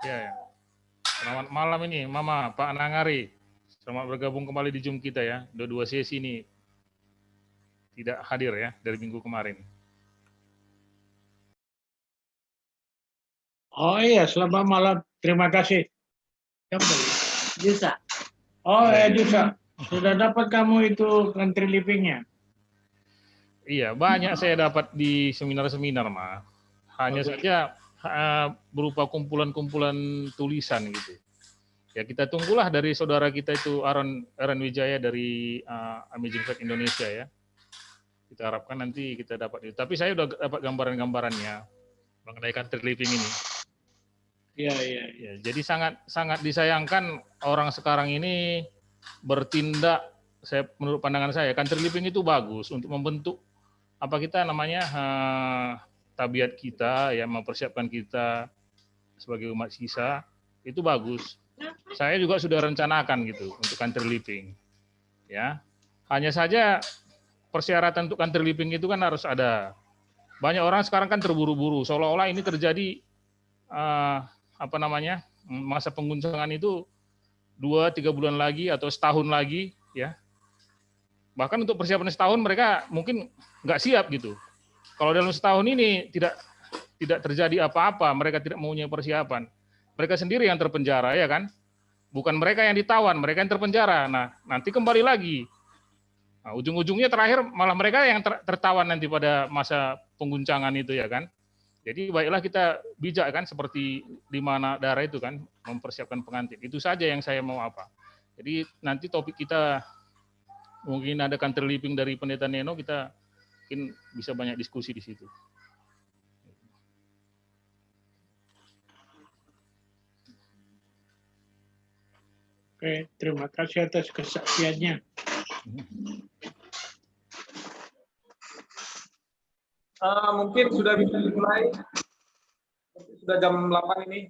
Ya, ya. Selamat malam ini, Mama, Pak Nangari. Selamat bergabung kembali di Zoom kita ya. Dua sesi ini tidak hadir ya dari minggu kemarin. Oh iya, selamat malam. Terima kasih. Jusa. Oh ya, Jusa. Sudah dapat kamu itu country living-nya? Iya, banyak saya dapat di seminar-seminar, Ma. Hanya saja berupa kumpulan-kumpulan tulisan gitu. Ya kita tunggulah dari saudara kita itu Aaron Wijaya dari Amazing Fact Indonesia ya. Kita harapkan nanti kita dapat itu. Tapi saya udah dapat gambaran-gambarannya mengenai country living ini. Iya. Ya, jadi sangat disayangkan orang sekarang ini bertindak. Menurut pandangan saya, country living itu bagus untuk membentuk apa kita namanya tabiat kita, ya mempersiapkan kita sebagai umat sisa itu bagus. Saya juga sudah rencanakan gitu untuk country living, ya. Hanya saja persyaratan untuk country living itu kan harus ada. Banyak orang sekarang kan terburu-buru, seolah-olah ini terjadi masa pengguncangan itu 2-3 bulan lagi atau setahun lagi, ya. Bahkan untuk persiapan setahun mereka mungkin nggak siap gitu. Kalau dalam setahun ini tidak terjadi apa-apa, mereka tidak mempunyai persiapan. Mereka sendiri yang terpenjara, ya kan? Bukan mereka yang ditawan, mereka yang terpenjara. Nah, nanti kembali lagi. Nah, ujung-ujungnya terakhir malah mereka yang tertawan nanti pada masa pengguncangan itu, ya kan? Jadi baiklah kita bijak kan, seperti di mana darah itu kan, mempersiapkan pengantin. Itu saja yang saya mau apa. Jadi nanti topik kita mungkin ada country living dari Pendeta Neno, kita mungkin bisa banyak diskusi di situ. Oke, terima kasih atas kesaksiannya. Mungkin sudah bisa dimulai. Sudah jam 8 ini.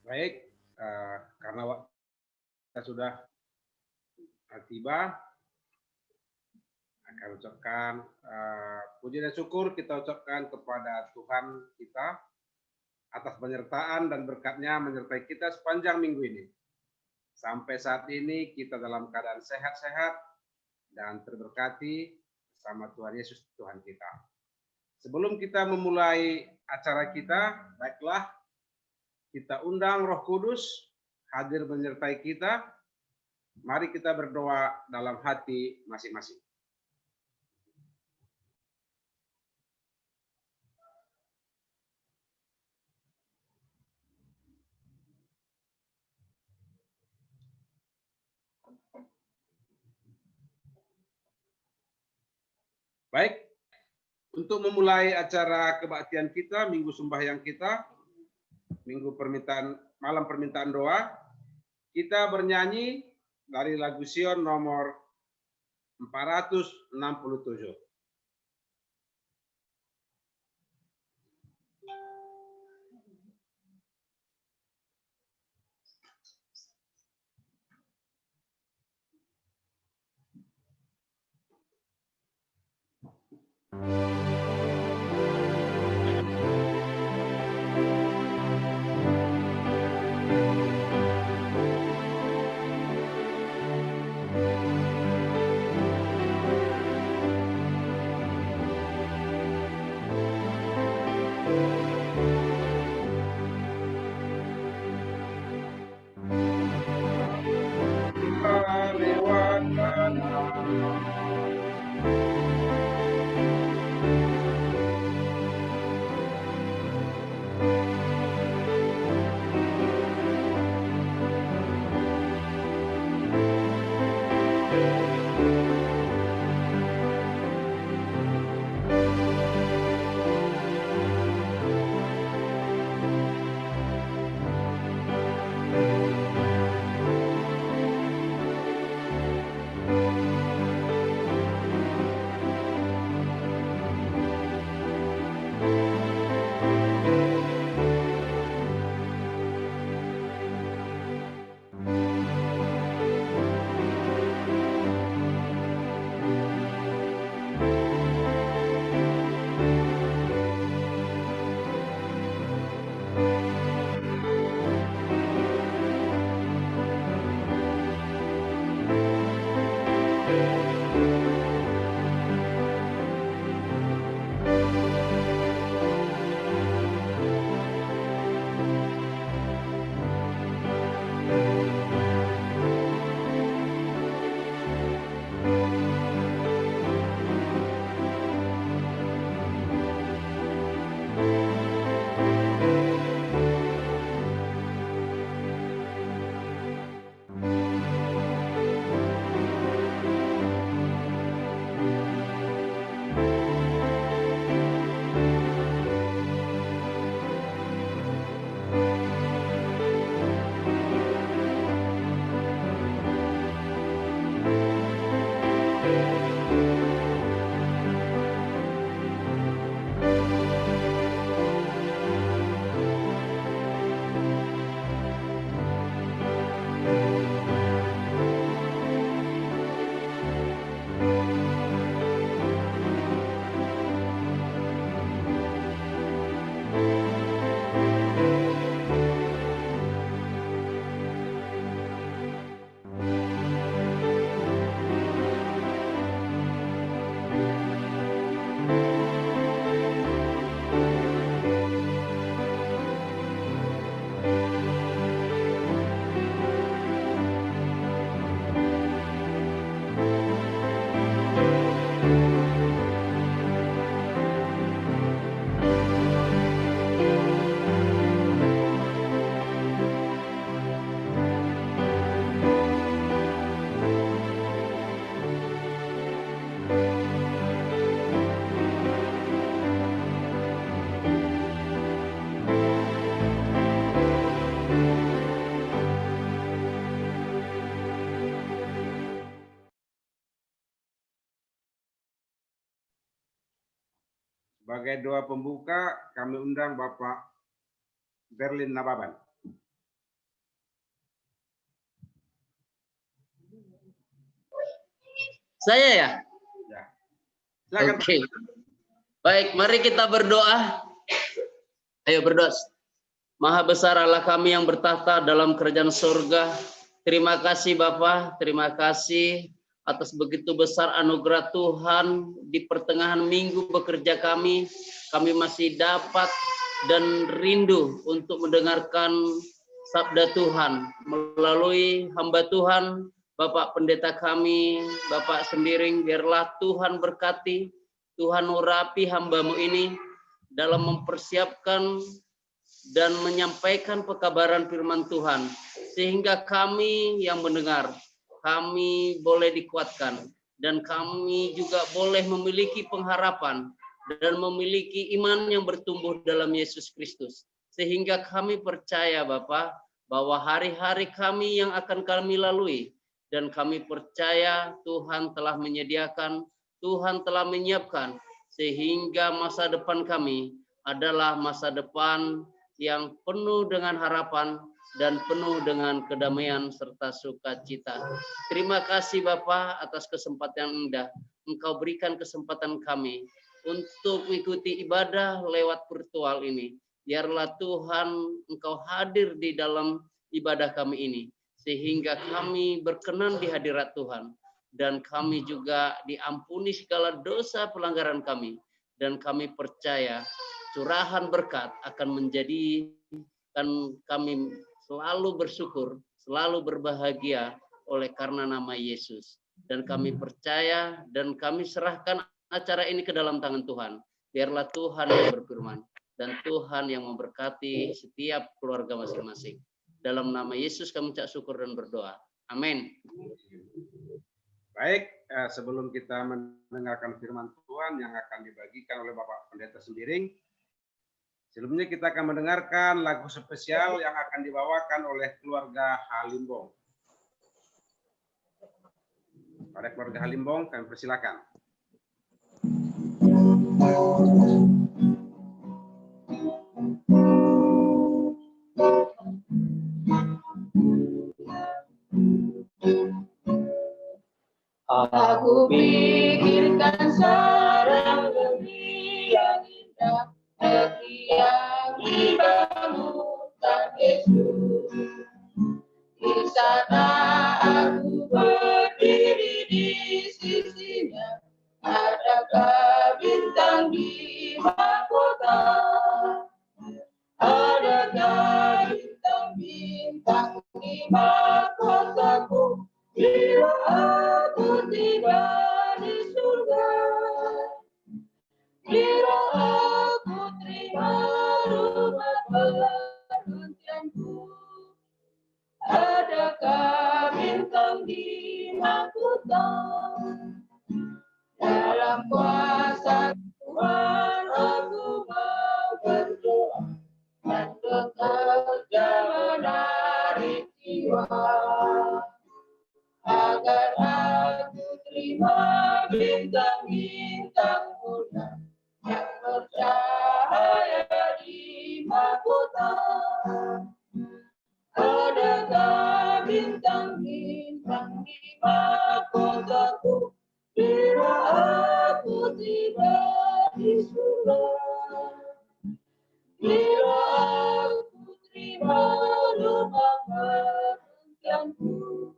Baik, karena waktu kita sudah tiba, akan ucapkan puji dan syukur kita ucapkan kepada Tuhan kita atas penyertaan dan berkat-Nya menyertai kita sepanjang minggu ini. Sampai saat ini kita dalam keadaan sehat-sehat dan terberkati bersama Tuhan Yesus Tuhan kita. Sebelum kita memulai acara kita, baiklah kita undang Roh Kudus hadir menyertai kita. Mari kita berdoa dalam hati masing-masing. Baik, untuk memulai acara kebaktian kita, minggu sembahyang kita, malam permintaan doa, kita bernyanyi dari lagu Sion nomor 467. Sebagai doa pembuka, kami undang Bapak Berlin Nababan. Saya ya? Ya. Silakan. Oke. Baik, mari kita berdoa. Ayo berdoa. Maha besar Allah kami yang bertahta dalam kerajaan surga. Terima kasih Bapa, terima kasih atas begitu besar anugerah Tuhan di pertengahan minggu bekerja kami. Kami masih dapat dan rindu untuk mendengarkan sabda Tuhan melalui hamba Tuhan, Bapak Pendeta kami, Bapak Sembiring. Biarlah Tuhan berkati, Tuhan urapi hamba-Mu ini dalam mempersiapkan dan menyampaikan pekabaran firman Tuhan, sehingga kami yang mendengar, kami boleh dikuatkan, dan kami juga boleh memiliki pengharapan dan memiliki iman yang bertumbuh dalam Yesus Kristus. Sehingga kami percaya Bapa, bahwa hari-hari kami yang akan kami lalui, dan kami percaya Tuhan telah menyediakan, Tuhan telah menyiapkan, sehingga masa depan kami adalah masa depan yang penuh dengan harapan dan penuh dengan kedamaian serta sukacita. Terima kasih Bapa atas kesempatan yang indah. Engkau berikan kesempatan kami untuk mengikuti ibadah lewat virtual ini. Biarlah Tuhan Engkau hadir di dalam ibadah kami ini, sehingga kami berkenan di hadirat Tuhan, dan kami juga diampuni segala dosa pelanggaran kami, dan kami percaya curahan berkat akan menjadikan kami selalu bersyukur, selalu berbahagia oleh karena nama Yesus. dan kami percaya dan kami serahkan acara ini ke dalam tangan Tuhan. Biarlah Tuhan yang berfirman dan Tuhan yang memberkati setiap keluarga masing-masing. Dalam nama Yesus kami ucap syukur dan berdoa. Amin. Baik, sebelum kita mendengarkan firman Tuhan yang akan dibagikan oleh Bapak Pendeta Sembiring, sebelumnya kita akan mendengarkan lagu spesial yang akan dibawakan oleh keluarga Halimbong. Pada keluarga Halimbong, kami persilakan. Aku pikirkan sarang negeri yang indah, negeri yang dibangunkan Yesus. Di sana aku berdiri di sisinya, adakah bintang di mahkota? Adakah bintang-bintang di mahkotaku? Bila aku tiba di surga, bila aku terima rumah penantianku, adakah bintang di mahkota? Dalam kuasa Tuhan aku mau berdoa dan bekerja menarik jiwa, agar aku terima bintang-bintang mulia yang bercahaya di mahkota. Adakah bintang-bintang di mahkotaku bila aku tiba di surga? Bila aku terima rumah penantianku,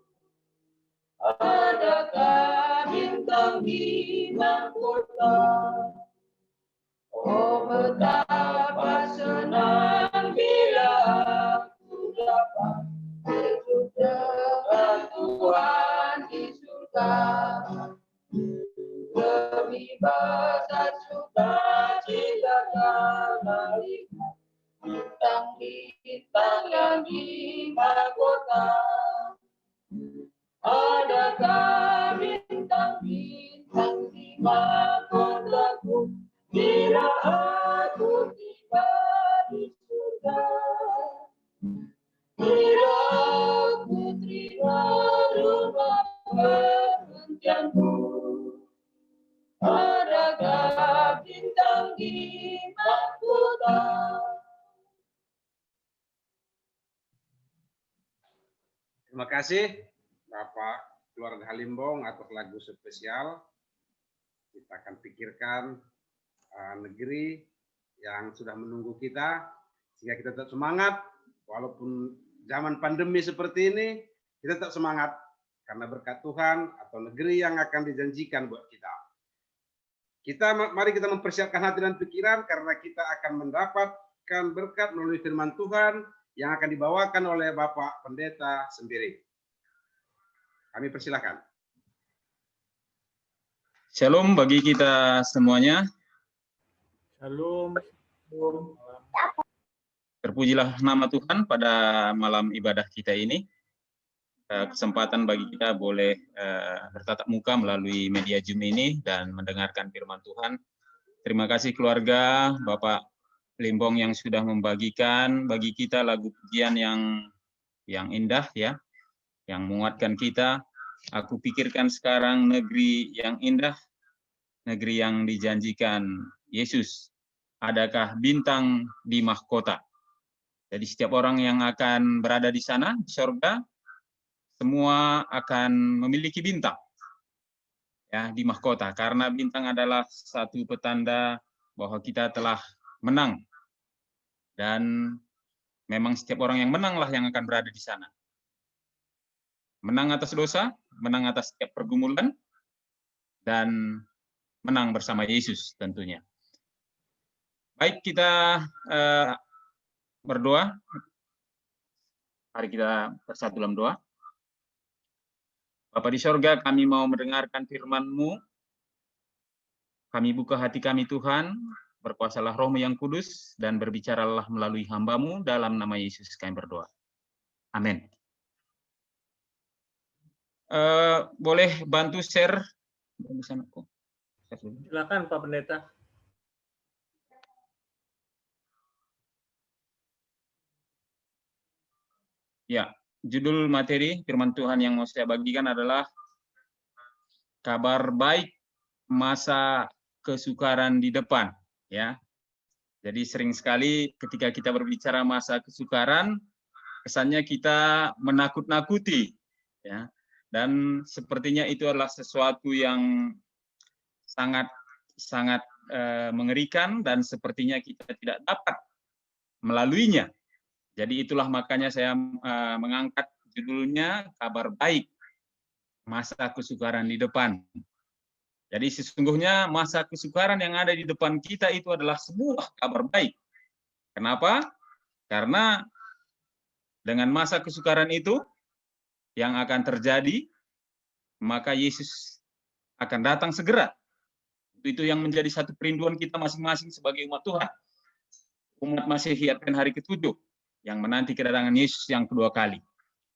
adakah bintang di mahkota? Oh, betapa senang bila aku dapat hidup dengan Tuhan di surga. Lebih besar sukacita malaikat, bintang-bintang yang di mahkota. Adakah bintang-bintang di mahkotaku bila aku tiba di surga? Bila aku terima rumah penantianku, adakah bintang di mahkota? Terima kasih Bapak keluarga Halimbong atas lagu spesial. Kita akan pikirkan negeri yang sudah menunggu kita, sehingga kita tetap semangat walaupun zaman pandemi seperti ini. Kita tetap semangat karena berkat Tuhan atau negeri yang akan dijanjikan buat kita. Mari kita mempersiapkan hati dan pikiran karena kita akan mendapatkan berkat melalui firman Tuhan yang akan dibawakan oleh Bapak Pendeta Sembiring. Kami persilakan. Shalom bagi kita semuanya. Shalom. Terpujilah nama Tuhan pada malam ibadah kita ini. Kesempatan bagi kita boleh bertatap muka melalui media Zoom ini dan mendengarkan firman Tuhan. Terima kasih keluarga Bapak Limbong yang sudah membagikan bagi kita lagu pujian yang indah ya, yang menguatkan kita. Aku pikirkan sekarang negeri yang indah, negeri yang dijanjikan Yesus. Adakah bintang di mahkota? Jadi setiap orang yang akan berada di sana, di surga, semua akan memiliki bintang ya di mahkota, karena bintang adalah satu petanda bahwa kita telah menang. Dan memang setiap orang yang menanglah yang akan berada di sana. Menang atas dosa, menang atas setiap pergumulan, dan menang bersama Yesus tentunya. Baik, kita berdoa. Mari kita bersatu dalam doa. Bapa di sorga, kami mau mendengarkan firman-Mu. Kami buka hati kami Tuhan, berkuasalah Roh-Mu yang kudus, dan berbicaralah melalui hamba-Mu, dalam nama Yesus kami berdoa. Amin. Boleh bantu share? Silakan Pak Pendeta. Ya, judul materi firman Tuhan yang mau saya bagikan adalah kabar baik masa kesukaran di depan, ya. Jadi sering sekali ketika kita berbicara masa kesukaran, kesannya kita menakut-nakuti, ya. Dan sepertinya itu adalah sesuatu yang sangat mengerikan dan sepertinya kita tidak dapat melaluinya. Jadi itulah makanya saya mengangkat judulnya kabar baik masa kesukaran di depan. Jadi sesungguhnya masa kesukaran yang ada di depan kita itu adalah sebuah kabar baik. Kenapa? Karena dengan masa kesukaran itu yang akan terjadi, maka Yesus akan datang segera. Itu yang menjadi satu perinduan kita masing-masing sebagai umat Tuhan. Umat Masehi Advent hari ke-7 yang menanti kedatangan Yesus yang kedua kali.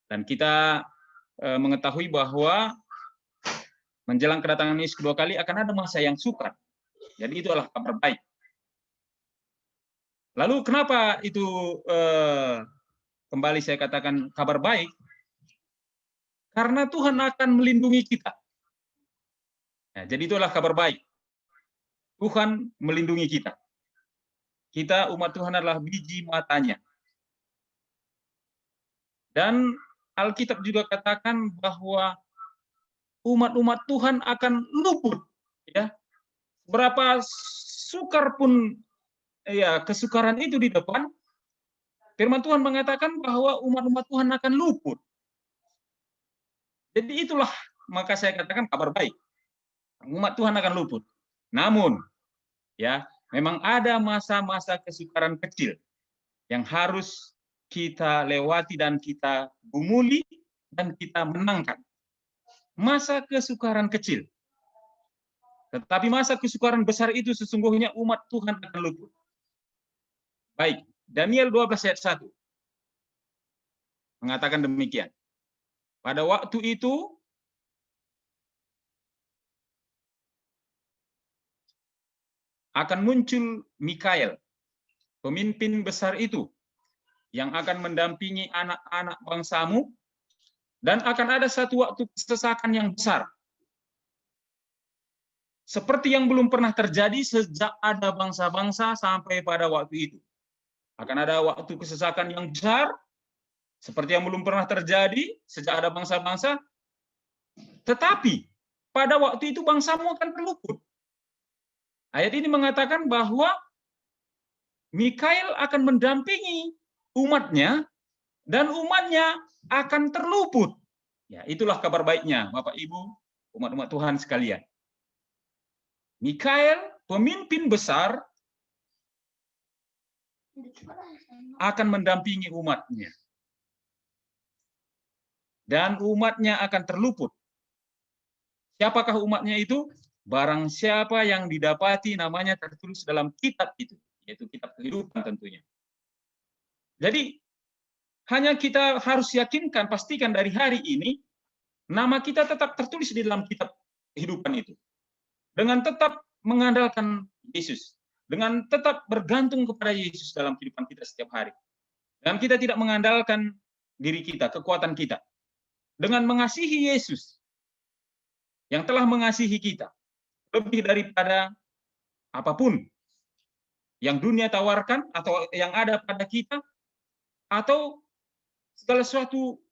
Dan kita mengetahui bahwa menjelang kedatangan Yesus kedua kali akan ada masa yang sukar. Jadi itu adalah kabar baik. Lalu kenapa itu kembali saya katakan kabar baik? Karena Tuhan akan melindungi kita. Nah, jadi itulah kabar baik. Tuhan melindungi kita. Kita umat Tuhan adalah biji matanya. Dan Alkitab juga katakan bahwa umat-umat Tuhan akan luput, ya. Berapa sukar pun ya kesukaran itu di depan, firman Tuhan mengatakan bahwa umat-umat Tuhan akan luput. Jadi itulah maka saya katakan kabar baik. Umat Tuhan akan luput. Namun ya, memang ada masa-masa kesukaran kecil yang harus kita lewati dan kita gumuli dan kita menangkan. Masa kesukaran kecil. Tetapi masa kesukaran besar itu sesungguhnya umat Tuhan akan luput. Baik, Daniel 12 ayat 1 mengatakan demikian. Pada waktu itu akan muncul Mikael, pemimpin besar itu, yang akan mendampingi anak-anak bangsamu, dan akan ada satu waktu kesesakan yang besar. Seperti yang belum pernah terjadi sejak ada bangsa-bangsa sampai pada waktu itu. Akan ada waktu kesesakan yang besar, seperti yang belum pernah terjadi sejak ada bangsa-bangsa, tetapi pada waktu itu bangsamu akan terluput. Ayat ini mengatakan bahwa Mikael akan mendampingi umatnya dan umatnya akan terluput. Ya, itulah kabar baiknya, Bapak Ibu, umat-umat Tuhan sekalian. Mikael, pemimpin besar, akan mendampingi umatnya. Dan umatnya akan terluput. Siapakah umatnya itu? Barang siapa yang didapati namanya tertulis dalam kitab itu, yaitu kitab kehidupan tentunya. Jadi, hanya kita harus yakinkan, pastikan dari hari ini, nama kita tetap tertulis di dalam kitab kehidupan itu. Dengan tetap mengandalkan Yesus. Dengan tetap bergantung kepada Yesus dalam kehidupan kita setiap hari. Dan kita tidak mengandalkan diri kita, kekuatan kita. Dengan mengasihi Yesus yang telah mengasihi kita lebih daripada apapun yang dunia tawarkan atau yang ada pada kita, atau segala sesuatu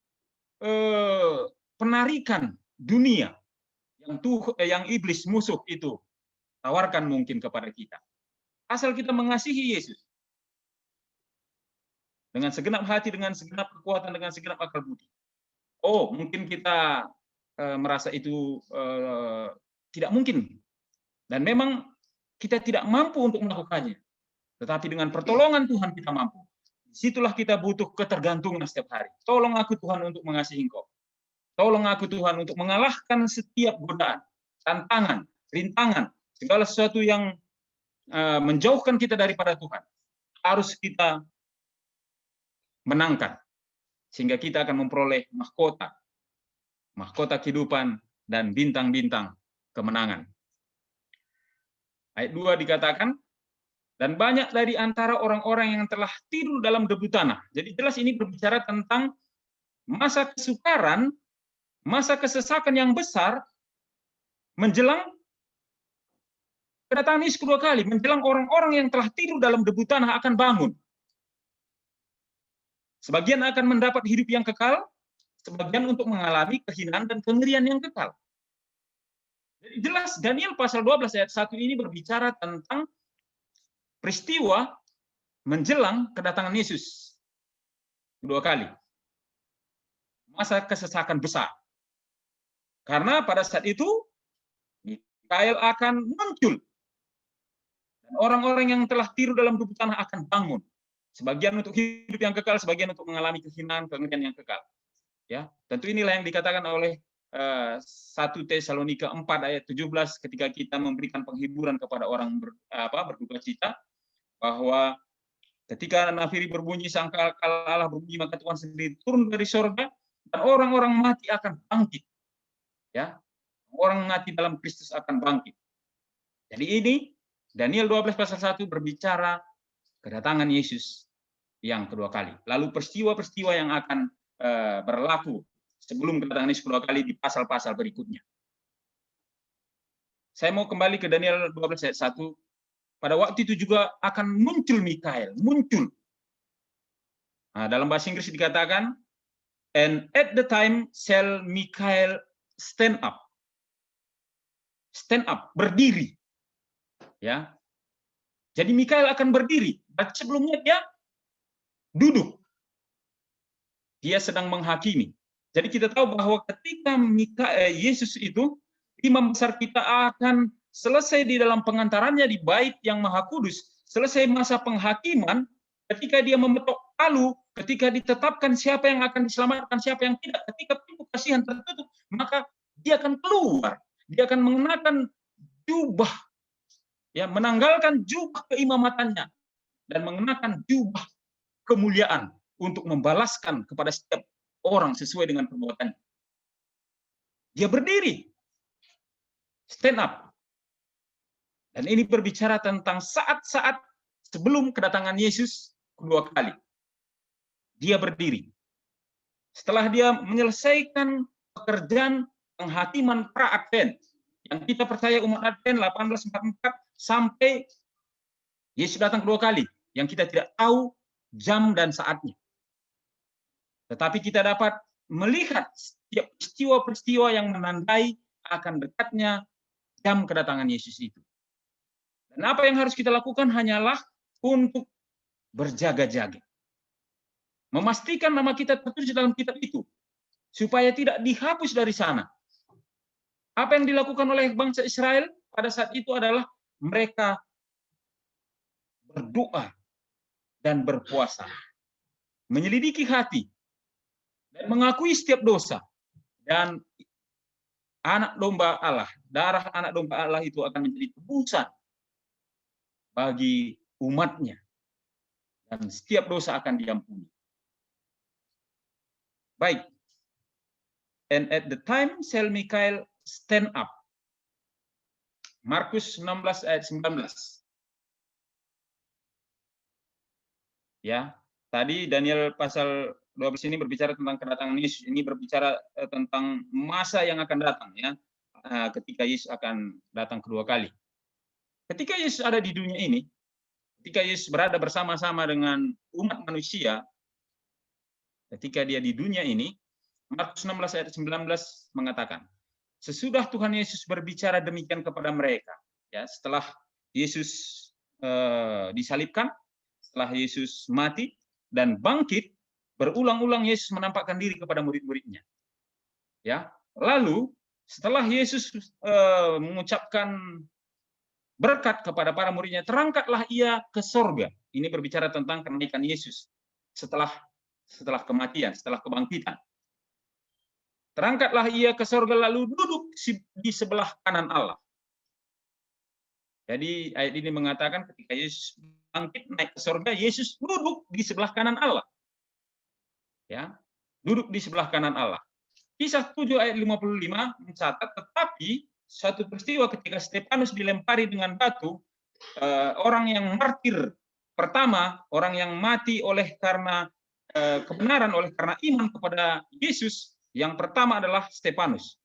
penarikan dunia yang iblis musuh itu tawarkan mungkin kepada kita. Asal kita mengasihi Yesus dengan segenap hati, dengan segenap kekuatan, dengan segenap akal budi. Oh, mungkin kita merasa itu tidak mungkin. Dan memang kita tidak mampu untuk melakukannya. Tetapi dengan pertolongan Tuhan kita mampu. Disitulah kita butuh ketergantungan setiap hari. Tolong aku Tuhan untuk mengasihi Engkau. Tolong aku Tuhan untuk mengalahkan setiap godaan, tantangan, rintangan, segala sesuatu yang menjauhkan kita daripada Tuhan. Harus kita menangkan, sehingga kita akan memperoleh mahkota kehidupan dan bintang-bintang kemenangan. Ayat 2 dikatakan, dan banyak dari antara orang-orang yang telah tidur dalam debu tanah. Jadi jelas ini berbicara tentang masa kesukaran, masa kesesakan yang besar menjelang kedatangan Yesus kedua kali, menjelang orang-orang yang telah tidur dalam debu tanah akan bangun. Sebagian akan mendapat hidup yang kekal, sebagian untuk mengalami kehinaan dan kengerian yang kekal. Jadi jelas Daniel pasal 12 ayat 1 ini berbicara tentang peristiwa menjelang kedatangan Yesus kedua kali. Masa kesesakan besar. Karena pada saat itu Mikael akan muncul. Dan orang-orang yang telah tidur dalam debu tanah akan bangun. Sebagian untuk hidup yang kekal, sebagian untuk mengalami kehinaan, kengerian yang kekal. Ya, tentu inilah yang dikatakan oleh 1 Tesalonika 4 ayat 17 ketika kita memberikan penghiburan kepada orang berduka cita, bahwa ketika nafiri berbunyi, sangkakala Allah berbunyi, maka Tuhan sendiri turun dari sorga dan orang-orang mati akan bangkit. Ya, orang mati dalam Kristus akan bangkit. Jadi ini Daniel 12 pasal 1 berbicara kedatangan Yesus yang kedua kali. Lalu peristiwa-peristiwa yang akan berlaku sebelum kedatangan Yesus kedua kali di pasal-pasal berikutnya. Saya mau kembali ke Daniel 12 ayat 1. Pada waktu itu juga akan muncul Mikael, muncul. Nah, dalam bahasa Inggris dikatakan, and at the time shall Mikael stand up. Stand up, berdiri. Ya. Jadi Mikael akan berdiri. Dan sebelumnya dia duduk. Dia sedang menghakimi. Jadi kita tahu bahwa ketika Yesus itu, imam besar kita akan selesai di dalam pengantarannya di bait yang maha kudus, selesai masa penghakiman, ketika dia memetok palu, ketika ditetapkan siapa yang akan diselamatkan, siapa yang tidak, ketika pintu kasihan tertutup, maka dia akan keluar, dia akan mengenakan jubah, ya, menanggalkan jubah keimamatannya dan mengenakan jubah kemuliaan untuk membalaskan kepada setiap orang sesuai dengan perbuatannya. Dia berdiri, stand up. Dan ini berbicara tentang saat-saat sebelum kedatangan Yesus kedua kali. Dia berdiri. Setelah dia menyelesaikan pekerjaan penghakiman pra-Advent, yang kita percaya umat Advent 1844 sampai Yesus datang kedua kali, yang kita tidak tahu jam dan saatnya. Tetapi kita dapat melihat setiap peristiwa-peristiwa yang menandai akan dekatnya jam kedatangan Yesus itu. Dan apa yang harus kita lakukan hanyalah untuk berjaga-jaga. Memastikan nama kita tertulis dalam kitab itu, supaya tidak dihapus dari sana. Apa yang dilakukan oleh bangsa Israel pada saat itu adalah mereka berdoa dan berpuasa, menyelidiki hati, dan mengakui setiap dosa. Dan anak domba Allah, darah anak domba Allah itu akan menjadi tebusan bagi umatnya. Dan setiap dosa akan diampuni. Baik. And at the time shall Mikael stand up. Markus 16 ayat 19. Ya, tadi Daniel pasal 12 ini berbicara tentang kedatangan Yesus. Ini berbicara tentang masa yang akan datang, ya, ketika Yesus akan datang kedua kali. Ketika Yesus ada di dunia ini, ketika Yesus berada bersama-sama dengan umat manusia, ketika dia di dunia ini, Markus 16 ayat 19 mengatakan, sesudah Tuhan Yesus berbicara demikian kepada mereka, ya, setelah Yesus disalibkan, setelah Yesus mati dan bangkit, berulang-ulang Yesus menampakkan diri kepada murid-muridnya. Ya, lalu setelah Yesus mengucapkan berkat kepada para muridnya, terangkatlah ia ke sorga. Ini berbicara tentang kenaikan Yesus setelah kematian, setelah kebangkitan. Terangkatlah ia ke sorga lalu duduk di sebelah kanan Allah. Jadi ayat ini mengatakan ketika Yesus bangkit naik ke sorga, Yesus duduk di sebelah kanan Allah. Ya, duduk di sebelah kanan Allah. Kisah 7 ayat 55 mencatat, tetapi suatu peristiwa ketika Stefanus dilempari dengan batu, orang yang martir pertama, orang yang mati oleh karena kebenaran, oleh karena iman kepada Yesus, yang pertama adalah Stefanus,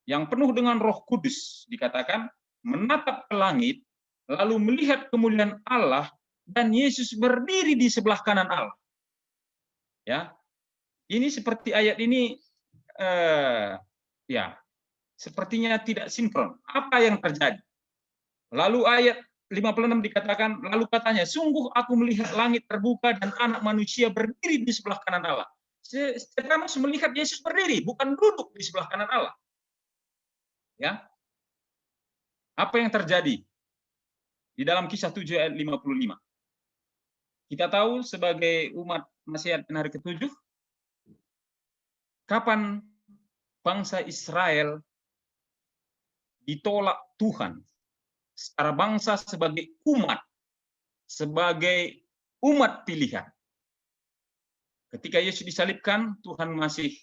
yang penuh dengan Roh Kudus, dikatakan menatap ke langit, lalu melihat kemuliaan Allah, dan Yesus berdiri di sebelah kanan Allah. Ya, ini seperti ayat ini, ya, sepertinya tidak sinkron. Apa yang terjadi? Lalu ayat 56 dikatakan, lalu katanya, sungguh aku melihat langit terbuka dan anak manusia berdiri di sebelah kanan Allah. Stefanus melihat Yesus berdiri, bukan duduk di sebelah kanan Allah. Ya. Apa yang terjadi di dalam Kisah 7 ayat 55? Kita tahu sebagai umat Masih hari ke-7, kapan bangsa Israel ditolak Tuhan secara bangsa sebagai umat pilihan. Ketika Yesus disalibkan, Tuhan masih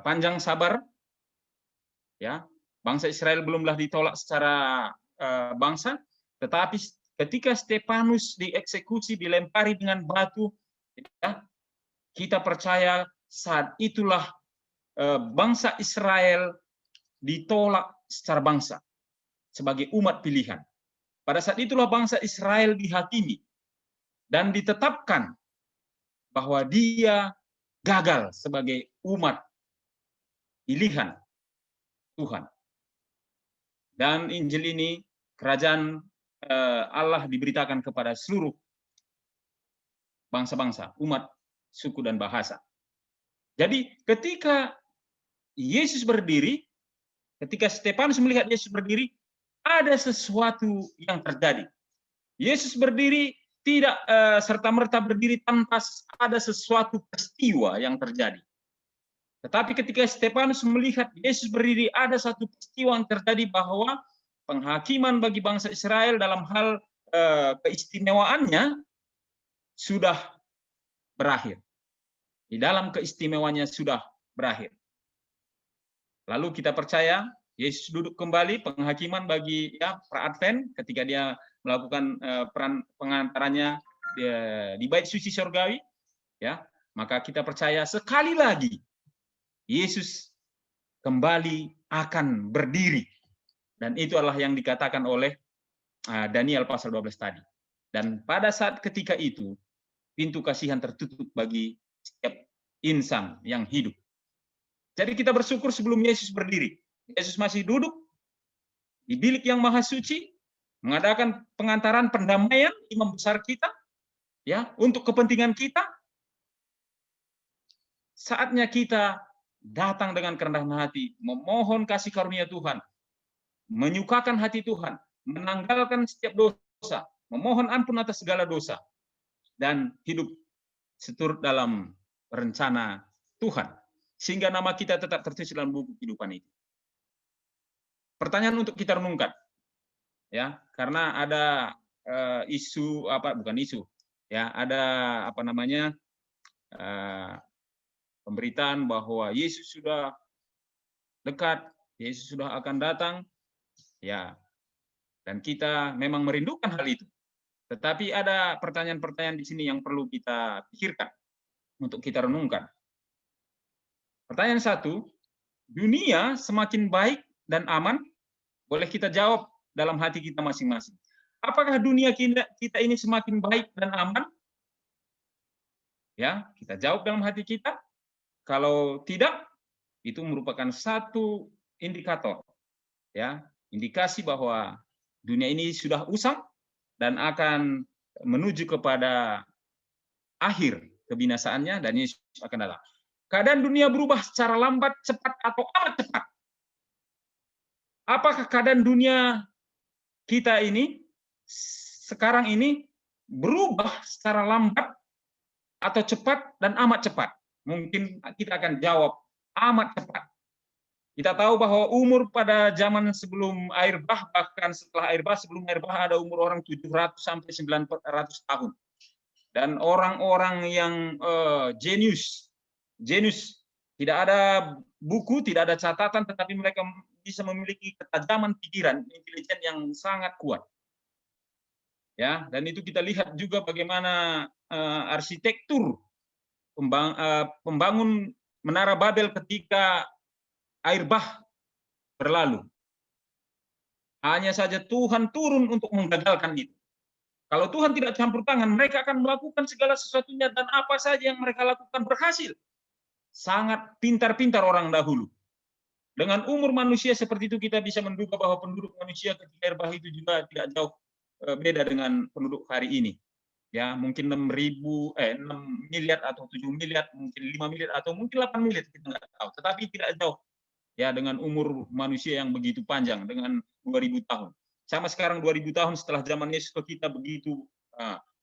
panjang sabar. Ya, bangsa Israel belumlah ditolak secara bangsa, tetapi ketika Stefanus dieksekusi, dilempari dengan batu, ya, kita percaya saat itulah bangsa Israel ditolak secara bangsa sebagai umat pilihan. Pada saat itulah bangsa Israel dihakimi dan ditetapkan bahwa dia gagal sebagai umat pilihan Tuhan. Dan Injil ini, kerajaan Allah diberitakan kepada seluruh bangsa-bangsa, umat, suku, dan bahasa. Jadi ketika Yesus berdiri, ketika Stefanus melihat Yesus berdiri, ada sesuatu yang terjadi. Yesus berdiri tidak serta-merta berdiri tanpa ada sesuatu peristiwa yang terjadi. Tetapi ketika Stefanus melihat Yesus berdiri, ada satu peristiwa yang terjadi bahwa penghakiman bagi bangsa Israel dalam hal keistimewaannya sudah berakhir. Di dalam keistimewaannya sudah berakhir. Lalu kita percaya Yesus duduk kembali, penghakiman bagi pra-Advent ketika dia melakukan peran pengantarannya di bait suci surgawi, ya, maka kita percaya sekali lagi Yesus kembali akan berdiri, dan itu adalah yang dikatakan oleh Daniel pasal 12 tadi. Dan pada saat ketika itu pintu kasihan tertutup bagi setiap insan yang hidup. Jadi kita bersyukur sebelum Yesus berdiri, Yesus masih duduk di bilik yang maha suci, mengadakan pengantaran pendamaian imam besar kita, ya, untuk kepentingan kita. Saatnya kita datang dengan kerendahan hati, memohon kasih karunia Tuhan, menyukakan hati Tuhan, menanggalkan setiap dosa, memohon ampun atas segala dosa, dan hidup seturut dalam rencana Tuhan, sehingga nama kita tetap tertulis dalam buku kehidupan itu. Pertanyaan untuk kita renungkan, ya, karena ada isu ada pemberitaan bahwa Yesus sudah dekat, Yesus sudah akan datang, ya, dan kita memang merindukan hal itu. Tetapi ada pertanyaan-pertanyaan di sini yang perlu kita pikirkan untuk kita renungkan. Pertanyaan 1, dunia semakin baik dan aman? Boleh kita jawab dalam hati kita masing-masing. Apakah dunia kita ini semakin baik dan aman? Ya, kita jawab dalam hati kita. Kalau tidak, itu merupakan satu indikator, ya, indikasi bahwa dunia ini sudah usang dan akan menuju kepada akhir kebinasaannya, dan Yesus akan datang. Keadaan dunia berubah secara lambat, cepat, atau amat cepat. Apakah keadaan dunia kita ini sekarang ini berubah secara lambat atau cepat dan amat cepat? Mungkin kita akan jawab amat cepat. Kita tahu bahwa umur pada zaman sebelum air bah, bahkan setelah air bah, sebelum air bah ada umur orang 700 sampai 900 tahun. Dan orang-orang yang jenius, tidak ada buku, tidak ada catatan, tetapi mereka bisa memiliki ketajaman pikiran, intelijen yang sangat kuat. Ya, dan itu kita lihat juga bagaimana arsitektur pembangun Menara Babel ketika air bah berlalu. Hanya saja Tuhan turun untuk menggagalkan itu. Kalau Tuhan tidak campur tangan, mereka akan melakukan segala sesuatunya, dan apa saja yang mereka lakukan berhasil. Sangat pintar-pintar orang dahulu. Dengan umur manusia seperti itu, kita bisa menduga bahwa penduduk manusia ketika air bah itu juga tidak jauh beda dengan penduduk hari ini. Ya, mungkin 6 miliar atau 7 miliar, mungkin 5 miliar atau mungkin 8 miliar, kita nggak tahu. Tetapi tidak jauh ya dengan umur manusia yang begitu panjang, dengan 2000 tahun. Sama sekarang 2000 tahun setelah zaman Yesus ke kita begitu.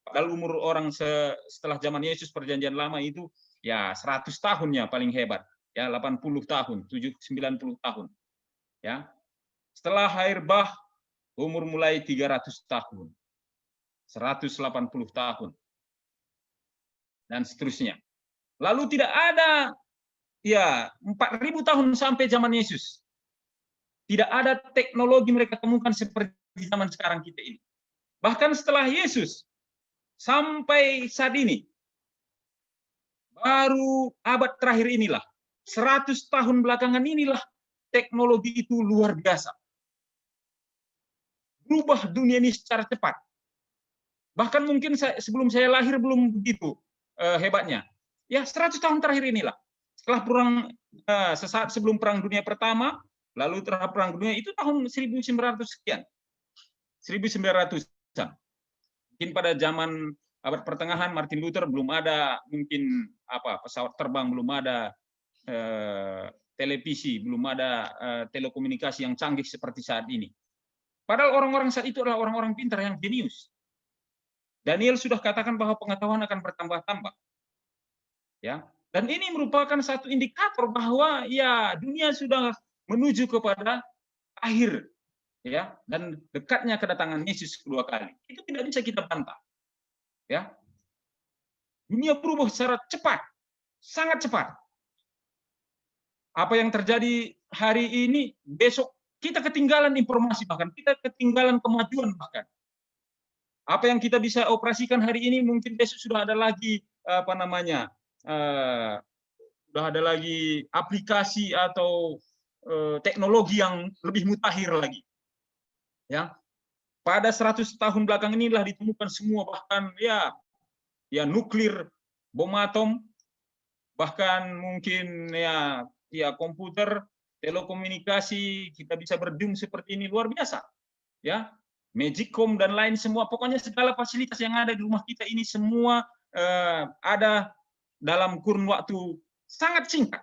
Padahal umur orang setelah zaman Yesus perjanjian lama itu ya 100 tahunnya paling hebat. Ya 80 tahun, 90 tahun. Ya. Setelah air bah umur mulai 300 tahun. 180 tahun. Dan seterusnya. Lalu tidak ada ya 4000 tahun sampai zaman Yesus. Tidak ada teknologi mereka temukan seperti zaman sekarang kita ini. Bahkan setelah Yesus sampai saat ini, baru abad terakhir inilah, 100 tahun belakangan inilah teknologi itu luar biasa. Berubah dunia ini secara cepat. Bahkan mungkin sebelum saya lahir belum begitu hebatnya. Ya 100 tahun terakhir inilah. Setelah sesaat sebelum Perang Dunia Pertama, lalu terhadap Perang Dunia itu tahun 1900 sekian. 1900-an. Mungkin pada zaman abad pertengahan Martin Luther belum ada mungkin pesawat terbang, belum ada televisi, belum ada telekomunikasi yang canggih seperti saat ini. Padahal orang-orang saat itu adalah orang-orang pintar yang jenius. Daniel sudah katakan bahwa pengetahuan akan bertambah-tambah. Ya. Dan ini merupakan satu indikator bahwa ya dunia sudah menuju kepada akhir, ya, dan dekatnya kedatangan Yesus kedua kali. Itu tidak bisa kita bantah. Ya. Dunia berubah secara cepat, sangat cepat. Apa yang terjadi hari ini, besok kita ketinggalan informasi, bahkan kita ketinggalan kemajuan bahkan. Apa yang kita bisa operasikan hari ini mungkin besok sudah ada lagi sudah ada lagi aplikasi atau teknologi yang lebih mutakhir lagi. Ya. Pada 100 tahun belakang inilah ditemukan semua, bahkan ya nuklir, bom atom, bahkan mungkin ya komputer, telekomunikasi, kita bisa berzoom seperti ini, luar biasa. Ya. Magicom dan lain semua, pokoknya segala fasilitas yang ada di rumah kita ini semua ada dalam kurun waktu sangat singkat.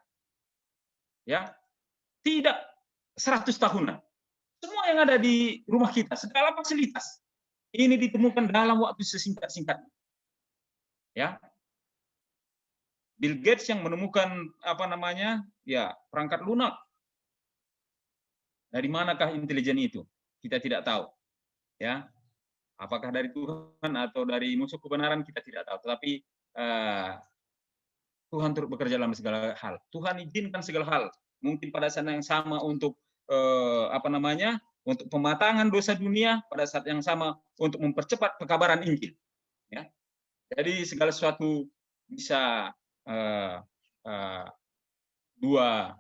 Ya. Tidak 100 tahunan. Semua yang ada di rumah kita, segala fasilitas ini ditemukan dalam waktu sesingkat-singkatnya. Ya. Bill Gates yang menemukan perangkat lunak. Dari manakah intelijen itu? Kita tidak tahu. Ya, apakah dari Tuhan atau dari musuh kebenaran kita tidak tahu. Tetapi Tuhan turut bekerja dalam segala hal. Tuhan izinkan segala hal. Mungkin pada saat yang sama untuk untuk pematangan dosa dunia, pada saat yang sama untuk mempercepat pekabaran Injil. Ya, jadi segala sesuatu bisa dua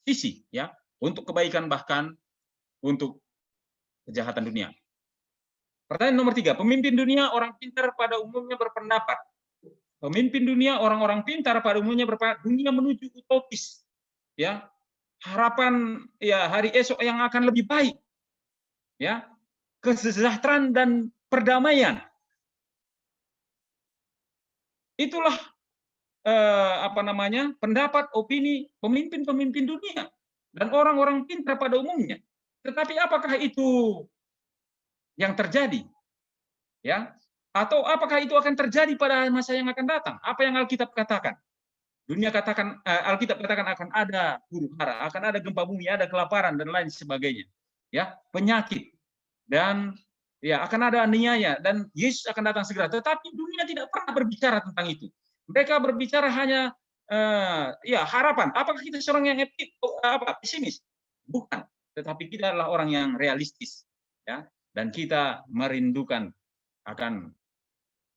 sisi, ya, untuk kebaikan bahkan untuk kejahatan dunia. Pertanyaan nomor 3, pemimpin dunia orang pintar pada umumnya berpendapat. Pemimpin dunia orang-orang pintar pada umumnya berpendapat dunia menuju utopis. Ya. Harapan ya hari esok yang akan lebih baik. Ya. Kesejahteraan dan perdamaian. Itulah pendapat, opini pemimpin-pemimpin dunia dan orang-orang pintar pada umumnya. Tetapi apakah itu yang terjadi? Ya, atau apakah itu akan terjadi pada masa yang akan datang? Apa yang Alkitab katakan? Dunia katakan, Alkitab katakan akan ada huru-hara, akan ada gempa bumi, ada kelaparan dan lain sebagainya. Ya, penyakit dan ya akan ada aniaya dan Yesus akan datang segera. Tetapi dunia tidak pernah berbicara tentang itu. Mereka berbicara hanya ya harapan. Apakah kita seorang yang pesimis? Bukan. Tetapi kita adalah orang yang realistis, ya. Dan kita merindukan akan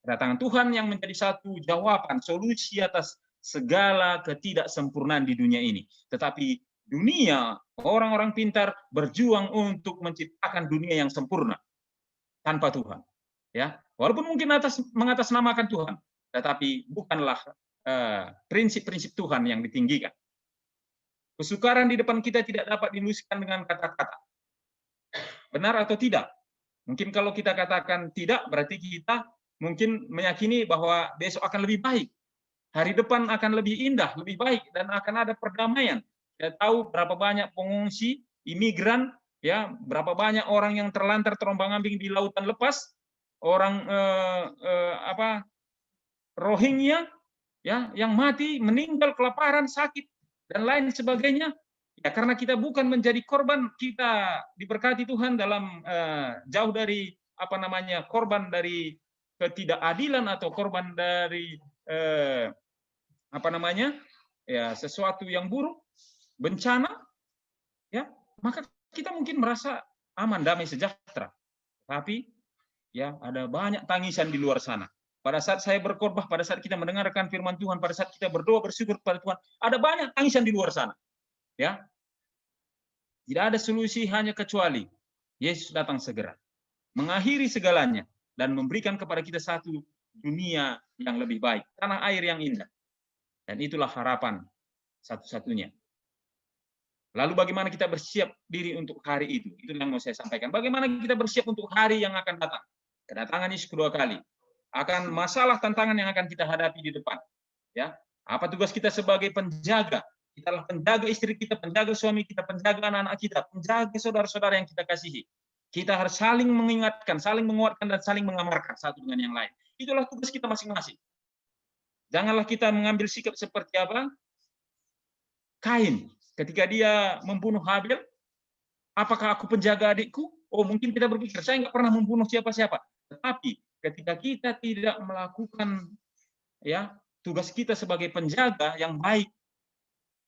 kedatangan Tuhan yang menjadi satu jawaban, solusi atas segala ketidaksempurnaan di dunia ini. Tetapi dunia, orang-orang pintar berjuang untuk menciptakan dunia yang sempurna tanpa Tuhan. Ya, walaupun mungkin mengatasnamakan Tuhan, tetapi bukanlah prinsip-prinsip Tuhan yang ditinggikan. Kesukaran di depan kita tidak dapat diluluskan dengan kata-kata. Benar atau tidak? Mungkin kalau kita katakan tidak, berarti kita mungkin meyakini bahwa besok akan lebih baik. Hari depan akan lebih indah, lebih baik, dan akan ada perdamaian. Kita tahu berapa banyak pengungsi, imigran, ya, berapa banyak orang yang terlantar terombang-ambing di lautan lepas, orang Rohingya, ya, yang mati, meninggal kelaparan, sakit, dan lain sebagainya. Ya, karena kita bukan menjadi korban, kita diberkati Tuhan dalam jauh dari korban dari ketidakadilan atau korban dari sesuatu yang buruk, bencana, ya, maka kita mungkin merasa aman, damai, sejahtera. Tapi ya ada banyak tangisan di luar sana. Pada saat saya berkhotbah, pada saat kita mendengarkan firman Tuhan, pada saat kita berdoa bersyukur kepada Tuhan, ada banyak tangisan di luar sana. Ya, tidak ada solusi hanya kecuali Yesus datang segera, mengakhiri segalanya dan memberikan kepada kita satu dunia yang lebih baik, tanah air yang indah. Dan itulah harapan satu-satunya. Lalu bagaimana kita bersiap diri untuk hari itu? Itu yang mau saya sampaikan. Bagaimana kita bersiap untuk hari yang akan datang? Kedatangan Yesus kedua kali. Akan masalah tantangan yang akan kita hadapi di depan. Ya, apa tugas kita sebagai penjaga? Kita adalah penjaga istri kita, penjaga suami kita, penjaga anak-anak kita, penjaga saudara-saudara yang kita kasihi. Kita harus saling mengingatkan, saling menguatkan, dan saling mengamarkan satu dengan yang lain. Itulah tugas kita masing-masing. Janganlah kita mengambil sikap seperti apa? Kain, ketika dia membunuh Habil, apakah aku penjaga adikku? Oh, mungkin kita berpikir, saya nggak pernah membunuh siapa-siapa. Tetapi ketika kita tidak melakukan ya tugas kita sebagai penjaga yang baik,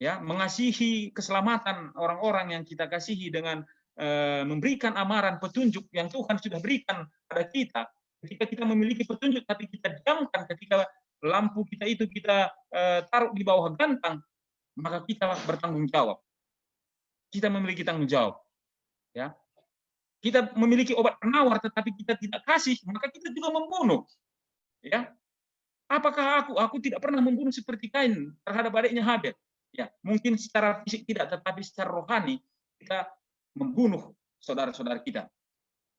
ya, mengasihi keselamatan orang-orang yang kita kasihi dengan memberikan amaran petunjuk yang Tuhan sudah berikan pada kita. Ketika kita memiliki petunjuk tapi kita diamkan, ketika lampu kita itu kita taruh di bawah gantang, maka kita bertanggung jawab. Kita memiliki tanggung jawab. Ya, kita memiliki obat penawar tetapi kita tidak kasih, maka kita juga membunuh. Ya, apakah aku tidak pernah membunuh seperti Kain terhadap adiknya Habil? Ya, mungkin secara fisik tidak, tetapi secara rohani kita membunuh saudara-saudara kita.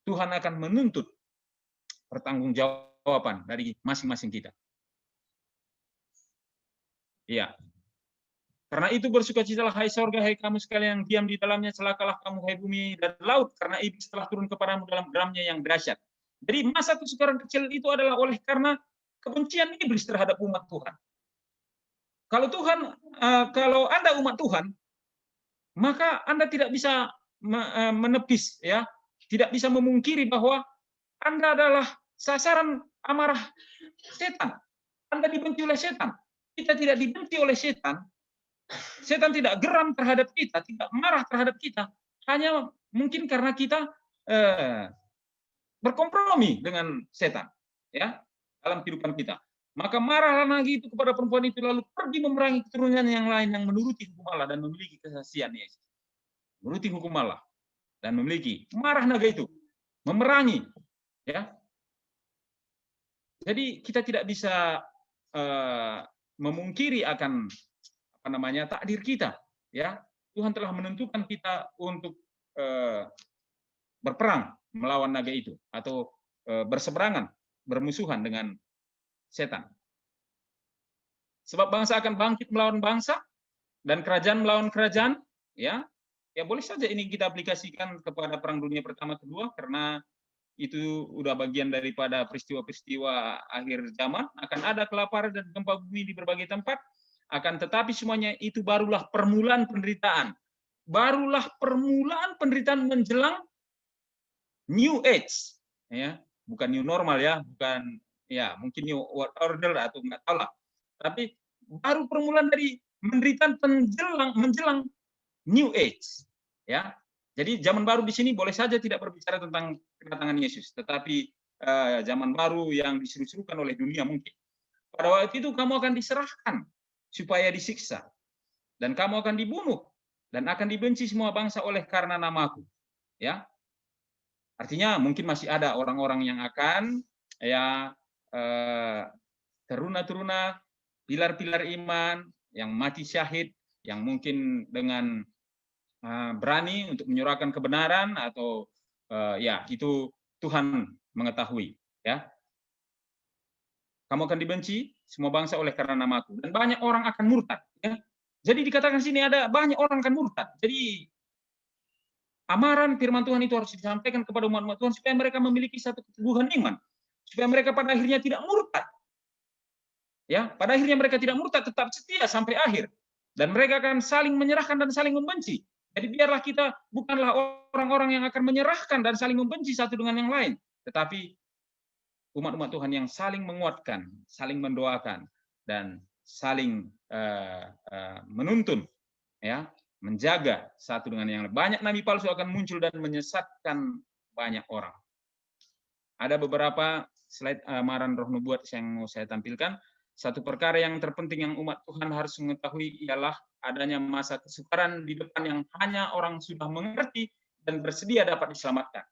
Tuhan akan menuntut pertanggungjawaban dari masing-masing kita. Ya. Karena itu bersukacitalah hai sorga, hai kamu sekalian yang diam di dalamnya, celakalah kamu hai bumi dan laut, karena iblis telah turun kepadamu dalam geramnya yang dahsyat. Jadi masa kesukaran kecil itu adalah oleh karena kebencian iblis terhadap umat Tuhan. Kalau Anda umat Tuhan, maka Anda tidak bisa menepis, ya, tidak bisa memungkiri bahwa Anda adalah sasaran amarah setan. Anda dibenci oleh setan. Kita tidak dibenci oleh setan. Setan tidak geram terhadap kita, tidak marah terhadap kita. Hanya mungkin karena kita berkompromi dengan setan, ya, dalam kehidupan kita. Maka marahlah lagi itu kepada perempuan itu, lalu pergi memerangi keturunan yang lain yang menuruti hukum Allah dan memiliki kesaksian Yesus. Menuruti hukum Allah dan memiliki marah naga itu, memerangi, ya. Jadi kita tidak bisa memungkiri akan takdir kita, ya. Tuhan telah menentukan kita untuk berperang melawan naga itu atau berseberangan, bermusuhan dengan setan. Sebab bangsa akan bangkit melawan bangsa dan kerajaan melawan kerajaan, ya. Ya boleh saja ini kita aplikasikan kepada Perang Dunia Pertama Kedua, karena itu udah bagian daripada peristiwa-peristiwa akhir zaman. Akan ada kelaparan dan gempa bumi di berbagai tempat, Akan tetapi semuanya itu barulah permulaan penderitaan. Barulah permulaan penderitaan menjelang new age, ya, bukan new normal ya, bukan ya mungkin new world order atau nggak tahu lah. Tapi baru permulaan dari penderitaan menjelang new age, ya. Jadi zaman baru di sini boleh saja tidak berbicara tentang kedatangan Yesus, tetapi zaman baru yang diseru-serukan oleh dunia mungkin. Pada waktu itu kamu akan diserahkan supaya disiksa, dan kamu akan dibunuh, dan akan dibenci semua bangsa oleh karena namaku. Ya, artinya mungkin masih ada orang-orang yang akan ya teruna-teruna pilar-pilar iman yang mati syahid, yang mungkin dengan berani untuk menyuarakan kebenaran atau ya itu Tuhan mengetahui. Ya, kamu akan dibenci semua bangsa oleh karena namaku, dan banyak orang akan murtad. Ya. Jadi dikatakan sini ada banyak orang akan murtad. Jadi amaran firman Tuhan itu harus disampaikan kepada umat-umat Tuhan supaya mereka memiliki satu keteguhan iman, supaya mereka pada akhirnya tidak murtad. Ya, pada akhirnya mereka tidak murtad, tetap setia sampai akhir, dan mereka akan saling menyerahkan dan saling membenci. Jadi biarlah kita bukanlah orang-orang yang akan menyerahkan dan saling membenci satu dengan yang lain, tetapi umat-umat Tuhan yang saling menguatkan, saling mendoakan, dan saling menuntun, ya, menjaga satu dengan yang lain. Banyak nabi palsu akan muncul dan menyesatkan banyak orang. Ada beberapa slide amaran roh nubuat yang mau saya tampilkan. Satu perkara yang terpenting yang umat Tuhan harus mengetahui ialah adanya masa kesukaran di depan yang hanya orang sudah mengerti dan bersedia dapat diselamatkan.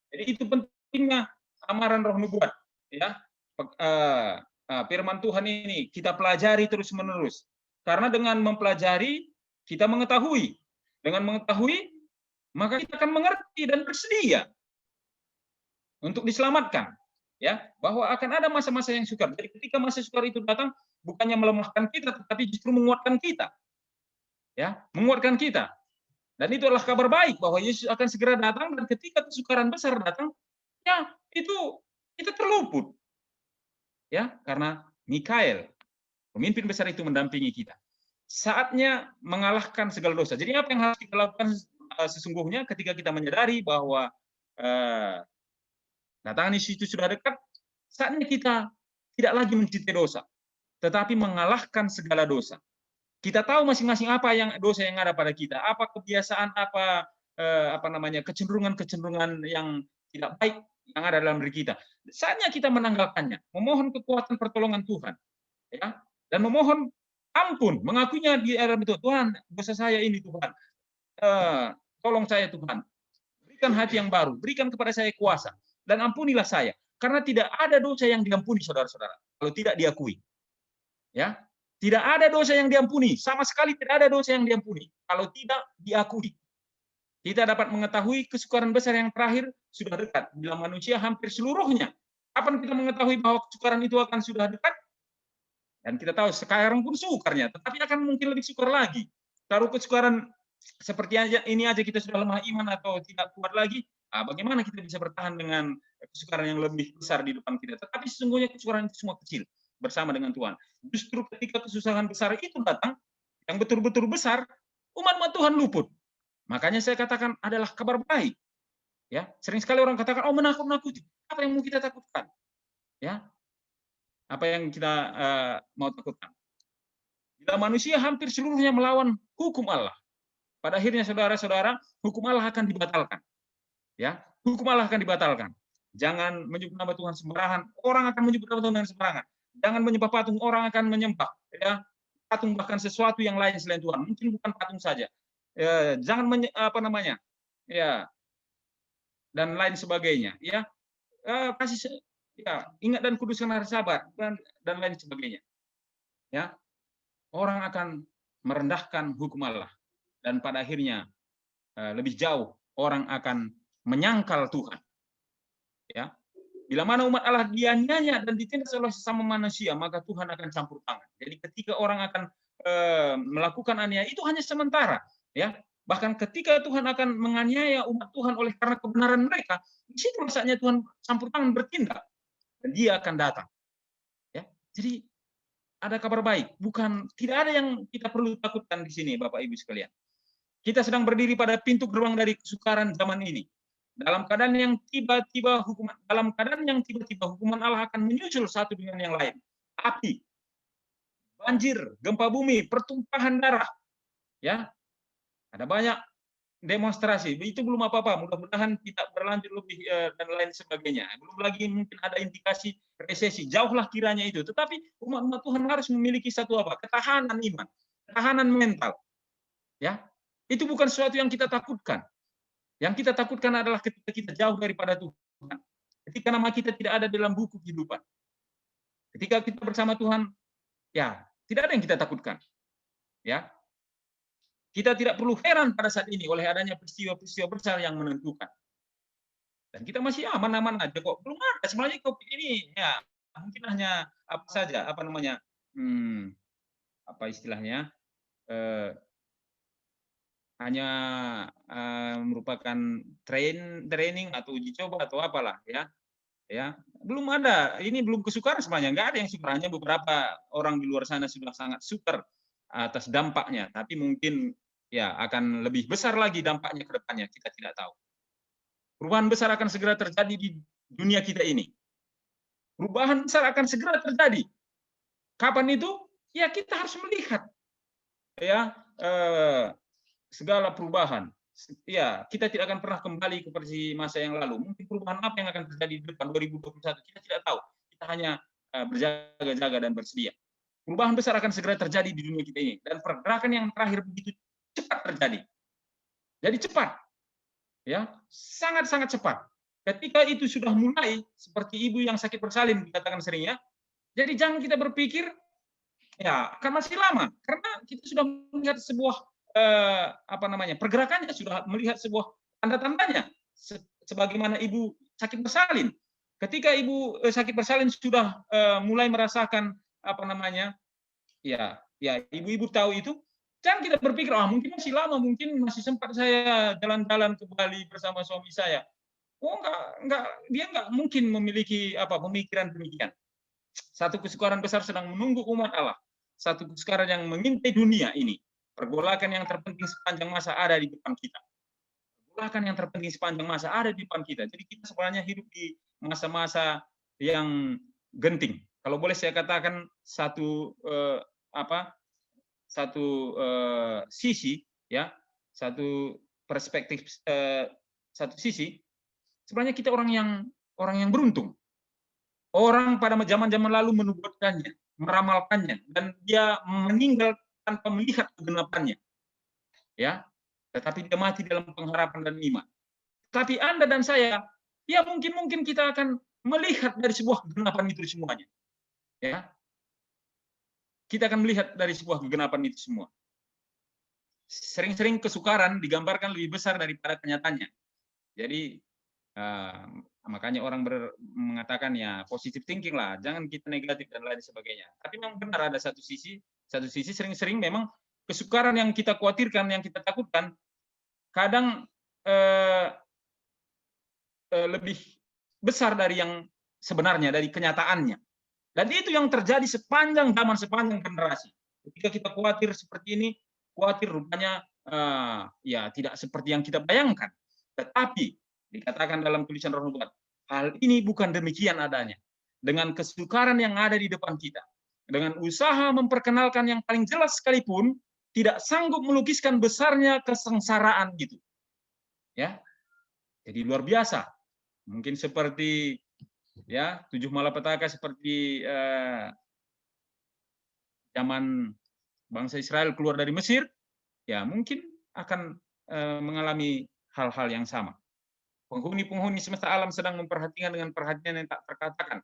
Jadi itu pentingnya amaran roh nubuat. Ya, firman Tuhan ini kita pelajari terus-menerus. Karena dengan mempelajari kita mengetahui. Dengan mengetahui maka kita akan mengerti dan bersedia untuk diselamatkan. Ya, bahwa akan ada masa-masa yang sukar. Jadi ketika masa sukar itu datang, bukannya melemahkan kita, tetapi justru menguatkan kita. Ya, menguatkan kita. Dan itu adalah kabar baik bahwa Yesus akan segera datang, dan ketika kesukaran besar datang, ya itu kita terluput. Ya, karena Mikael, pemimpin besar itu mendampingi kita. Saatnya mengalahkan segala dosa. Jadi apa yang harus kita lakukan sesungguhnya ketika kita menyadari bahwa datangan Yesus itu sudah dekat, saatnya kita tidak lagi mencintai dosa, tetapi mengalahkan segala dosa. Kita tahu masing-masing apa yang dosa yang ada pada kita, apa kebiasaan, apa kecenderungan-kecenderungan yang tidak baik yang ada dalam diri kita. Saatnya kita menanggalkannya, memohon kekuatan pertolongan Tuhan, ya, dan memohon ampun, mengakuinya di dalam itu. Tuhan, dosa saya ini Tuhan, tolong saya Tuhan, berikan hati yang baru, berikan kepada saya kuasa, dan ampunilah saya. Karena tidak ada dosa yang diampuni, saudara-saudara, kalau tidak diakui. Ya, tidak ada dosa yang diampuni, sama sekali tidak ada dosa yang diampuni kalau tidak diakui. Kita dapat mengetahui kesukaran besar yang terakhir sudah dekat. Bila manusia hampir seluruhnya, kapan kita mengetahui bahwa kesukaran itu akan sudah dekat? Dan kita tahu sekarang pun sukarnya, tetapi akan mungkin lebih sukar lagi. Taruh kesukaran seperti ini aja kita sudah lemah iman atau tidak kuat lagi, bagaimana kita bisa bertahan dengan kesukaran yang lebih besar di depan kita? Tetapi sesungguhnya kesukaran itu semua kecil bersama dengan Tuhan. Justru ketika kesusahan besar itu datang, yang betul-betul besar, umat-umat Tuhan luput. Makanya saya katakan adalah kabar baik. Ya, sering sekali orang katakan, oh menakut-nakuti. Apa yang mau kita takutkan? Ya, apa yang kita mau takutkan? Bila manusia hampir seluruhnya melawan hukum Allah, pada akhirnya saudara-saudara, hukum Allah akan dibatalkan. Ya, hukum Allah akan dibatalkan. Jangan menyebut nama Tuhan sembarangan. Orang akan menyebut nama Tuhan sembarangan. Jangan menyembah patung. Orang akan menyembah, ya, patung bahkan sesuatu yang lain selain Tuhan. Mungkin bukan patung saja. Jangan ya, dan lain sebagainya. Ya, kasih, ya, ingat dan kuduskan hari Sabat dan lain sebagainya. Ya, orang akan merendahkan hukum Allah, dan pada akhirnya lebih jauh orang akan menyangkal Tuhan. Ya, bila mana umat Allah dianiaya dan ditindas oleh sesama manusia, maka Tuhan akan campur tangan. Jadi ketika orang akan melakukan aniaya itu hanya sementara, ya. Bahkan ketika Tuhan akan menganiaya umat Tuhan oleh karena kebenaran mereka, di situ saatnya Tuhan campur tangan bertindak, dan Dia akan datang. Ya, jadi ada kabar baik. Tidak ada yang kita perlu takutkan di sini, Bapak Ibu sekalian. Kita sedang berdiri pada pintu gerbang dari kesukaran zaman ini. Dalam keadaan yang tiba-tiba hukuman Allah akan menyusul satu dengan yang lain. Api, banjir, gempa bumi, pertumpahan darah. Ya. Ada banyak demonstrasi. Itu belum apa-apa. Mudah-mudahan tidak berlanjut lebih dan lain sebagainya. Belum lagi mungkin ada indikasi resesi. Jauhlah kiranya itu. Tetapi umat Tuhan harus memiliki satu apa? Ketahanan iman, ketahanan mental. Ya. Itu bukan sesuatu yang kita takutkan. Yang kita takutkan adalah ketika kita jauh daripada Tuhan. Ketika nama kita tidak ada dalam buku kehidupan. Ketika kita bersama Tuhan, ya, tidak ada yang kita takutkan. Ya. Kita tidak perlu heran pada saat ini oleh adanya peristiwa-peristiwa besar yang menentukan. Dan kita masih aman-aman aja kok. Belum ada sebenarnya COVID ini, ya, mungkin hanya apa saja, apa istilahnya? Hanya merupakan training atau uji coba atau apalah, ya. Belum ada, ini belum kesukaran sebenarnya, nggak ada yang sukar, hanya beberapa orang di luar sana sudah sangat sukar atas dampaknya, tapi mungkin ya akan lebih besar lagi dampaknya ke depannya, kita tidak tahu. Perubahan besar akan segera terjadi di dunia kita ini. Perubahan besar akan segera terjadi. Kapan itu? Ya kita harus melihat ya segala perubahan. Ya, kita tidak akan pernah kembali seperti masa yang lalu. Mungkin perubahan apa yang akan terjadi di depan 2021 kita tidak tahu. Kita hanya berjaga-jaga dan bersedia. Perubahan besar akan segera terjadi di dunia kita ini, dan pergerakan yang terakhir begitu cepat terjadi. Jadi cepat. Ya, sangat-sangat cepat. Ketika itu sudah mulai seperti ibu yang sakit bersalin dikatakan seringnya. Jadi jangan kita berpikir ya akan masih lama, karena kita sudah melihat sebuah pergerakannya, sudah melihat sebuah tanda-tandanya, sebagaimana ibu sakit bersalin. Ketika ibu sakit bersalin sudah mulai merasakan ibu-ibu tahu itu, jangan kita berpikir mungkin masih lama, mungkin masih sempat saya jalan-jalan ke Bali bersama suami saya. Dia nggak mungkin memiliki pemikiran demikian. Satu kesukaran besar sedang menunggu umat Allah, satu kesukaran yang mengintai dunia ini. Pergolakan yang terpenting sepanjang masa ada di depan kita. Pergolakan yang terpenting sepanjang masa ada di depan kita. Jadi kita sebenarnya hidup di masa-masa yang genting. Kalau boleh saya katakan satu sisi, ya, satu perspektif, satu sisi, sebenarnya kita orang yang beruntung. Orang pada zaman-zaman lalu menubuatkannya, meramalkannya, dan dia meninggal tanpa melihat kegenapannya, ya, tetapi dia mati dalam pengharapan dan iman. Tapi Anda dan saya, ya mungkin kita akan melihat dari sebuah kegenapan itu semuanya, ya. Kita akan melihat dari sebuah kegenapan itu semua. Sering-sering kesukaran digambarkan lebih besar daripada kenyataannya. Jadi makanya orang mengatakan ya positive thinking lah, jangan kita negatif dan lain sebagainya. Tapi memang benar ada satu sisi sering-sering memang kesukaran yang kita khawatirkan, yang kita takutkan, kadang lebih besar dari yang sebenarnya, dari kenyataannya. Dan itu yang terjadi sepanjang zaman, sepanjang generasi. Ketika kita khawatir seperti ini, khawatir rupanya ya tidak seperti yang kita bayangkan. Tetapi dikatakan dalam tulisan Roh Nubuat, hal ini bukan demikian adanya. Dengan kesukaran yang ada di depan kita, dengan usaha memperkenalkan yang paling jelas sekalipun, tidak sanggup melukiskan besarnya kesengsaraan gitu. Ya. Jadi luar biasa. Mungkin seperti ya 7 malapetaka, seperti zaman bangsa Israel keluar dari Mesir, ya mungkin akan mengalami hal-hal yang sama. Penghuni-penghuni semesta alam sedang memperhatikan dengan perhatian yang tak terkatakan,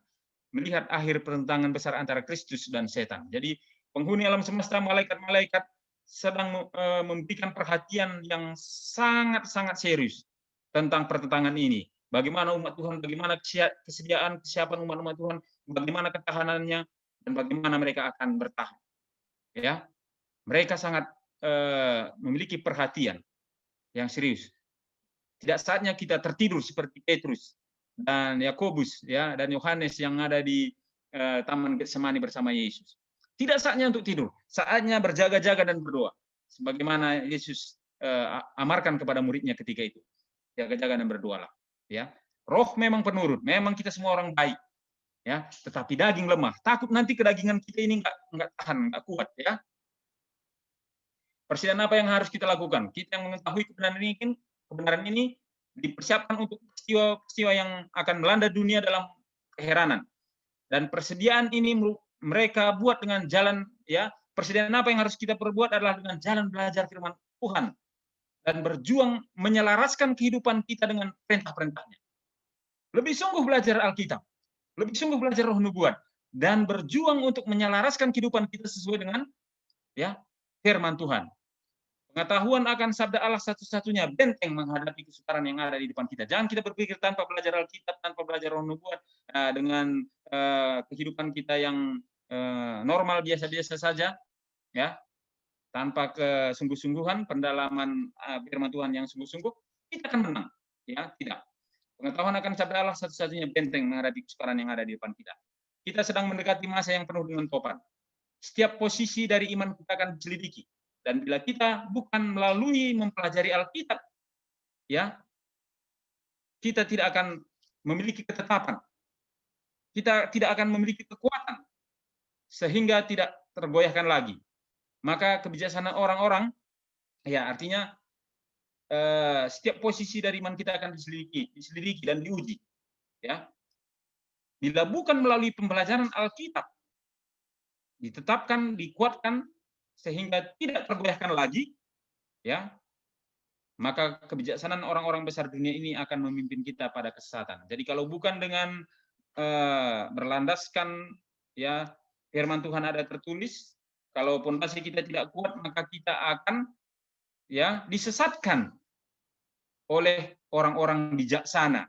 melihat akhir pertentangan besar antara Kristus dan setan. Jadi penghuni alam semesta, malaikat-malaikat sedang memberikan perhatian yang sangat-sangat serius tentang pertentangan ini. Bagaimana umat Tuhan, bagaimana kesediaan, kesiapan umat-umat Tuhan, bagaimana ketahanannya, dan bagaimana mereka akan bertahan. Ya, mereka sangat memiliki perhatian yang serius. Tidak saatnya kita tertidur seperti Petrus dan Yakobus, ya, dan Yohanes yang ada di Taman Getsemani bersama Yesus. Tidak saatnya untuk tidur, saatnya berjaga-jaga dan berdoa. Sebagaimana Yesus amarkan kepada muridnya ketika itu. Jaga-jaga dan berdoalah. Ya, roh memang penurut, memang kita semua orang baik. Ya, tetapi daging lemah. Takut nanti kedagingan kita ini nggak tahan, nggak kuat. Ya, persediaan apa yang harus kita lakukan? Kita yang mengetahui kebenaran ini dipersiapkan untuk peristiwa-peristiwa yang akan melanda dunia dalam keheranan. Dan persediaan ini mereka buat dengan jalan, ya, persediaan apa yang harus kita perbuat adalah dengan jalan belajar firman Tuhan dan berjuang menyelaraskan kehidupan kita dengan perintah-perintahnya. Lebih sungguh belajar Alkitab, lebih sungguh belajar roh nubuat, dan berjuang untuk menyelaraskan kehidupan kita sesuai dengan, ya, firman Tuhan. Pengetahuan akan sabda Allah satu-satunya benteng menghadapi kesukaran yang ada di depan kita. Jangan kita berpikir tanpa belajar Alkitab, tanpa belajar roh nubuat, dengan kehidupan kita yang normal biasa-biasa saja, ya, tanpa kesungguh-sungguhan pendalaman firman Tuhan yang sungguh-sungguh, kita akan menang. Ya, tidak. Pengetahuan akan sabda Allah satu-satunya benteng menghadapi kesukaran yang ada di depan kita. Kita sedang mendekati masa yang penuh dengan topan. Setiap posisi dari iman kita akan diselidiki. Dan bila kita bukan melalui mempelajari Alkitab, ya, kita tidak akan memiliki ketetapan. Kita tidak akan memiliki kekuatan sehingga tidak tergoyahkan lagi. Maka kebijaksanaan orang-orang, ya, artinya setiap posisi dari iman kita akan diselidiki dan diuji. Ya, bila bukan melalui pembelajaran Alkitab, ditetapkan, dikuatkan sehingga tidak tergoyahkan lagi, ya, maka kebijaksanaan orang-orang besar dunia ini akan memimpin kita pada kesesatan. Jadi kalau bukan dengan berlandaskan, ya, firman Tuhan ada tertulis, kalau pondasi kita tidak kuat, maka kita akan, ya, disesatkan oleh orang-orang bijaksana,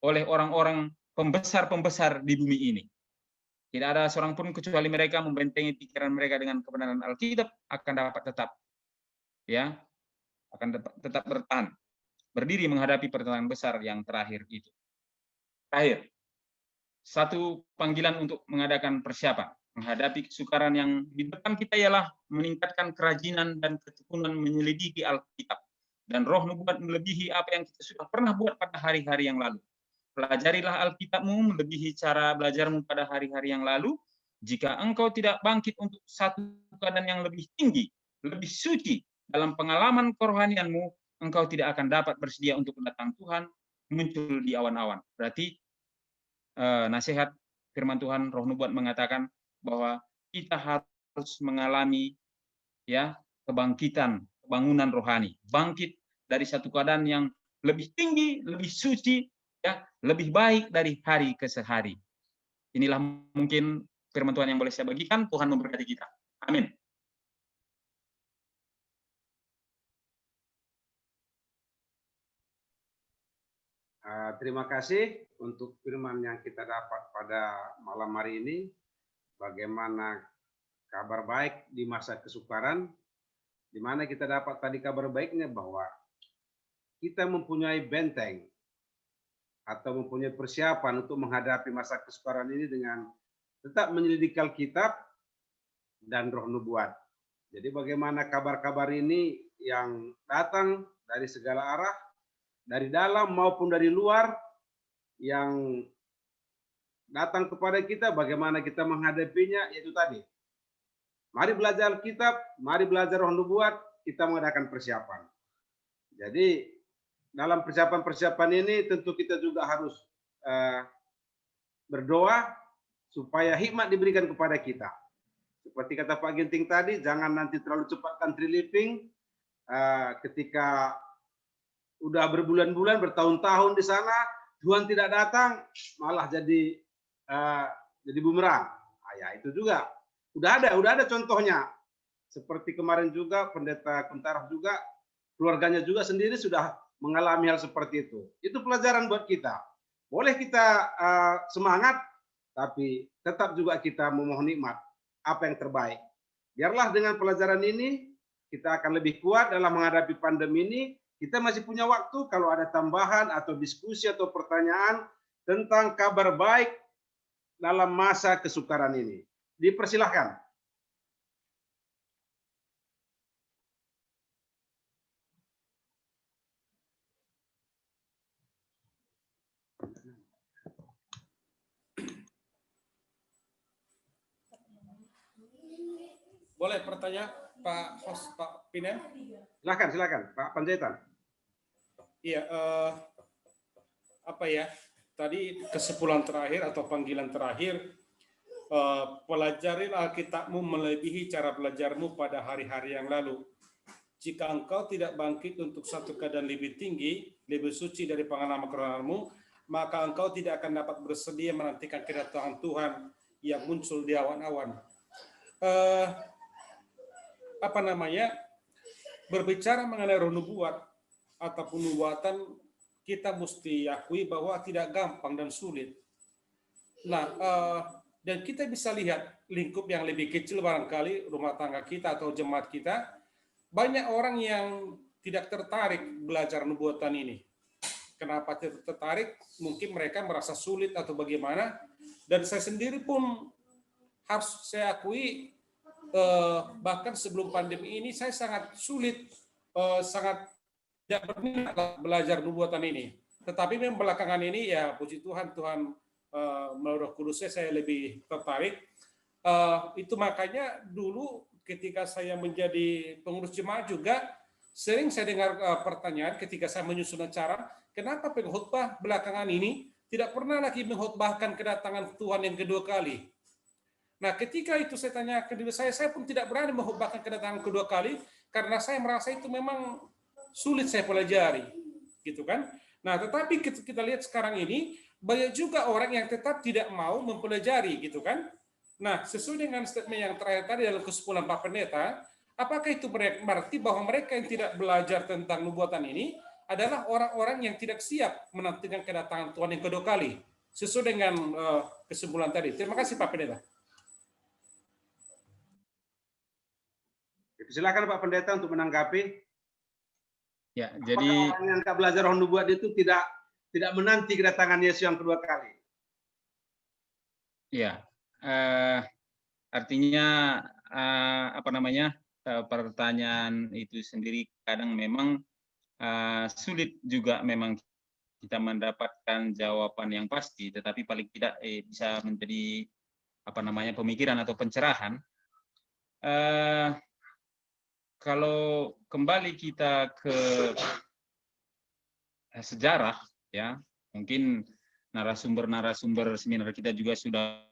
oleh orang-orang pembesar-pembesar di bumi ini. Tidak ada seorang pun kecuali mereka membentengi pikiran mereka dengan kebenaran Alkitab akan dapat tetap, ya, akan tetap bertahan, berdiri menghadapi pertentangan besar yang terakhir itu. Terakhir, satu panggilan untuk mengadakan persiapan menghadapi kesukaran yang di depan kita ialah meningkatkan kerajinan dan ketekunan menyelidiki Alkitab dan roh nubuat melebihi apa yang kita sudah pernah buat pada hari-hari yang lalu. Pelajarilah Alkitabmu melebihi cara belajarmu pada hari-hari yang lalu. Jika engkau tidak bangkit untuk satu keadaan yang lebih tinggi, lebih suci dalam pengalaman kerohanianmu, engkau tidak akan dapat bersedia untuk kedatangan Tuhan muncul di awan-awan. Berarti nasihat firman Tuhan roh nubuat mengatakan bahwa kita harus mengalami, ya, kebangkitan, kebangunan rohani, bangkit dari satu keadaan yang lebih tinggi, lebih suci, ya, lebih baik dari hari ke hari. Inilah mungkin firman Tuhan yang boleh saya bagikan. Tuhan memberkati kita. Amin. Terima kasih untuk firman yang kita dapat pada malam hari ini. Bagaimana kabar baik di masa kesukaran, di mana kita dapat tadi kabar baiknya bahwa kita mempunyai benteng atau mempunyai persiapan untuk menghadapi masa kesukaran ini dengan tetap menyelidiki Alkitab dan roh nubuat. Jadi bagaimana kabar-kabar ini yang datang dari segala arah, dari dalam maupun dari luar, yang datang kepada kita, bagaimana kita menghadapinya, yaitu tadi. Mari belajar Alkitab, mari belajar roh nubuat, kita mengadakan persiapan. Jadi dalam persiapan-persiapan ini tentu kita juga harus berdoa supaya hikmat diberikan kepada kita. Seperti kata Pak Ginting tadi, jangan nanti terlalu cepat country living ketika udah berbulan-bulan, bertahun-tahun di sana, Tuhan tidak datang, malah jadi bumerang. Ya itu juga udah ada contohnya. Seperti kemarin juga Pendeta Kuntaraf juga, keluarganya juga sendiri sudah mengalami hal seperti itu. Itu pelajaran buat kita. Boleh kita semangat, tapi tetap juga kita memohon nikmat apa yang terbaik. Biarlah dengan pelajaran ini kita akan lebih kuat dalam menghadapi pandemi ini. Kita masih punya waktu kalau ada tambahan atau diskusi atau pertanyaan tentang kabar baik dalam masa kesukaran ini. Dipersilahkan. Boleh pertanyaan Pak Host, Pak Pinem? Silakan Pak Panjaitan. Iya, apa ya? Tadi kesimpulan terakhir atau panggilan terakhir, pelajari Alkitabmu melebihi cara belajarmu pada hari-hari yang lalu. Jika engkau tidak bangkit untuk satu keadaan lebih tinggi, lebih suci dari pengalaman kerohanianmu, maka engkau tidak akan dapat bersedia menantikan kedatangan Tuhan yang muncul di awan-awan. Berbicara mengenai roh nubuat ataupun nubuatan, kita mesti akui bahwa tidak gampang dan sulit. Nah, dan kita bisa lihat lingkup yang lebih kecil barangkali rumah tangga kita atau jemaat kita, banyak orang yang tidak tertarik belajar nubuatan ini. Kenapa tidak tertarik? Mungkin mereka merasa sulit atau bagaimana. Dan saya sendiri pun harus saya akui, bahkan sebelum pandemi ini saya sangat sulit, sangat tidak berminat belajar nubuatan ini. Tetapi memang belakangan ini ya puji Tuhan, melalui Roh Kudusnya saya lebih tertarik. Itu makanya dulu ketika saya menjadi pengurus jemaat juga sering saya dengar pertanyaan ketika saya menyusun acara, kenapa pengkhotbah belakangan ini tidak pernah lagi mengkhotbahkan kedatangan Tuhan yang kedua kali. Nah, ketika itu saya tanya ke diri saya pun tidak berani mengkhotbahkan kedatangan kedua kali karena saya merasa itu memang sulit saya pelajari, gitu kan? Nah, tetapi kita lihat sekarang ini banyak juga orang yang tetap tidak mau mempelajari, gitu kan? Nah, sesuai dengan statement yang terakhir tadi dalam kesimpulan Pak Pendeta, apakah itu berarti bahwa mereka yang tidak belajar tentang nubuatan ini adalah orang-orang yang tidak siap menantikan kedatangan Tuhan yang kedua kali, sesuai dengan kesimpulan tadi? Terima kasih Pak Pendeta. Silakan Pak Pendeta untuk menanggapi. Ya, jadi orang yang tak belajar roh nubuat itu tidak menanti kedatangan Yesus yang kedua kali. ya, artinya pertanyaan itu sendiri kadang memang sulit juga memang kita mendapatkan jawaban yang pasti, tetapi paling tidak bisa menjadi pemikiran atau pencerahan. Kalau kembali kita ke sejarah, ya mungkin narasumber seminar kita juga sudah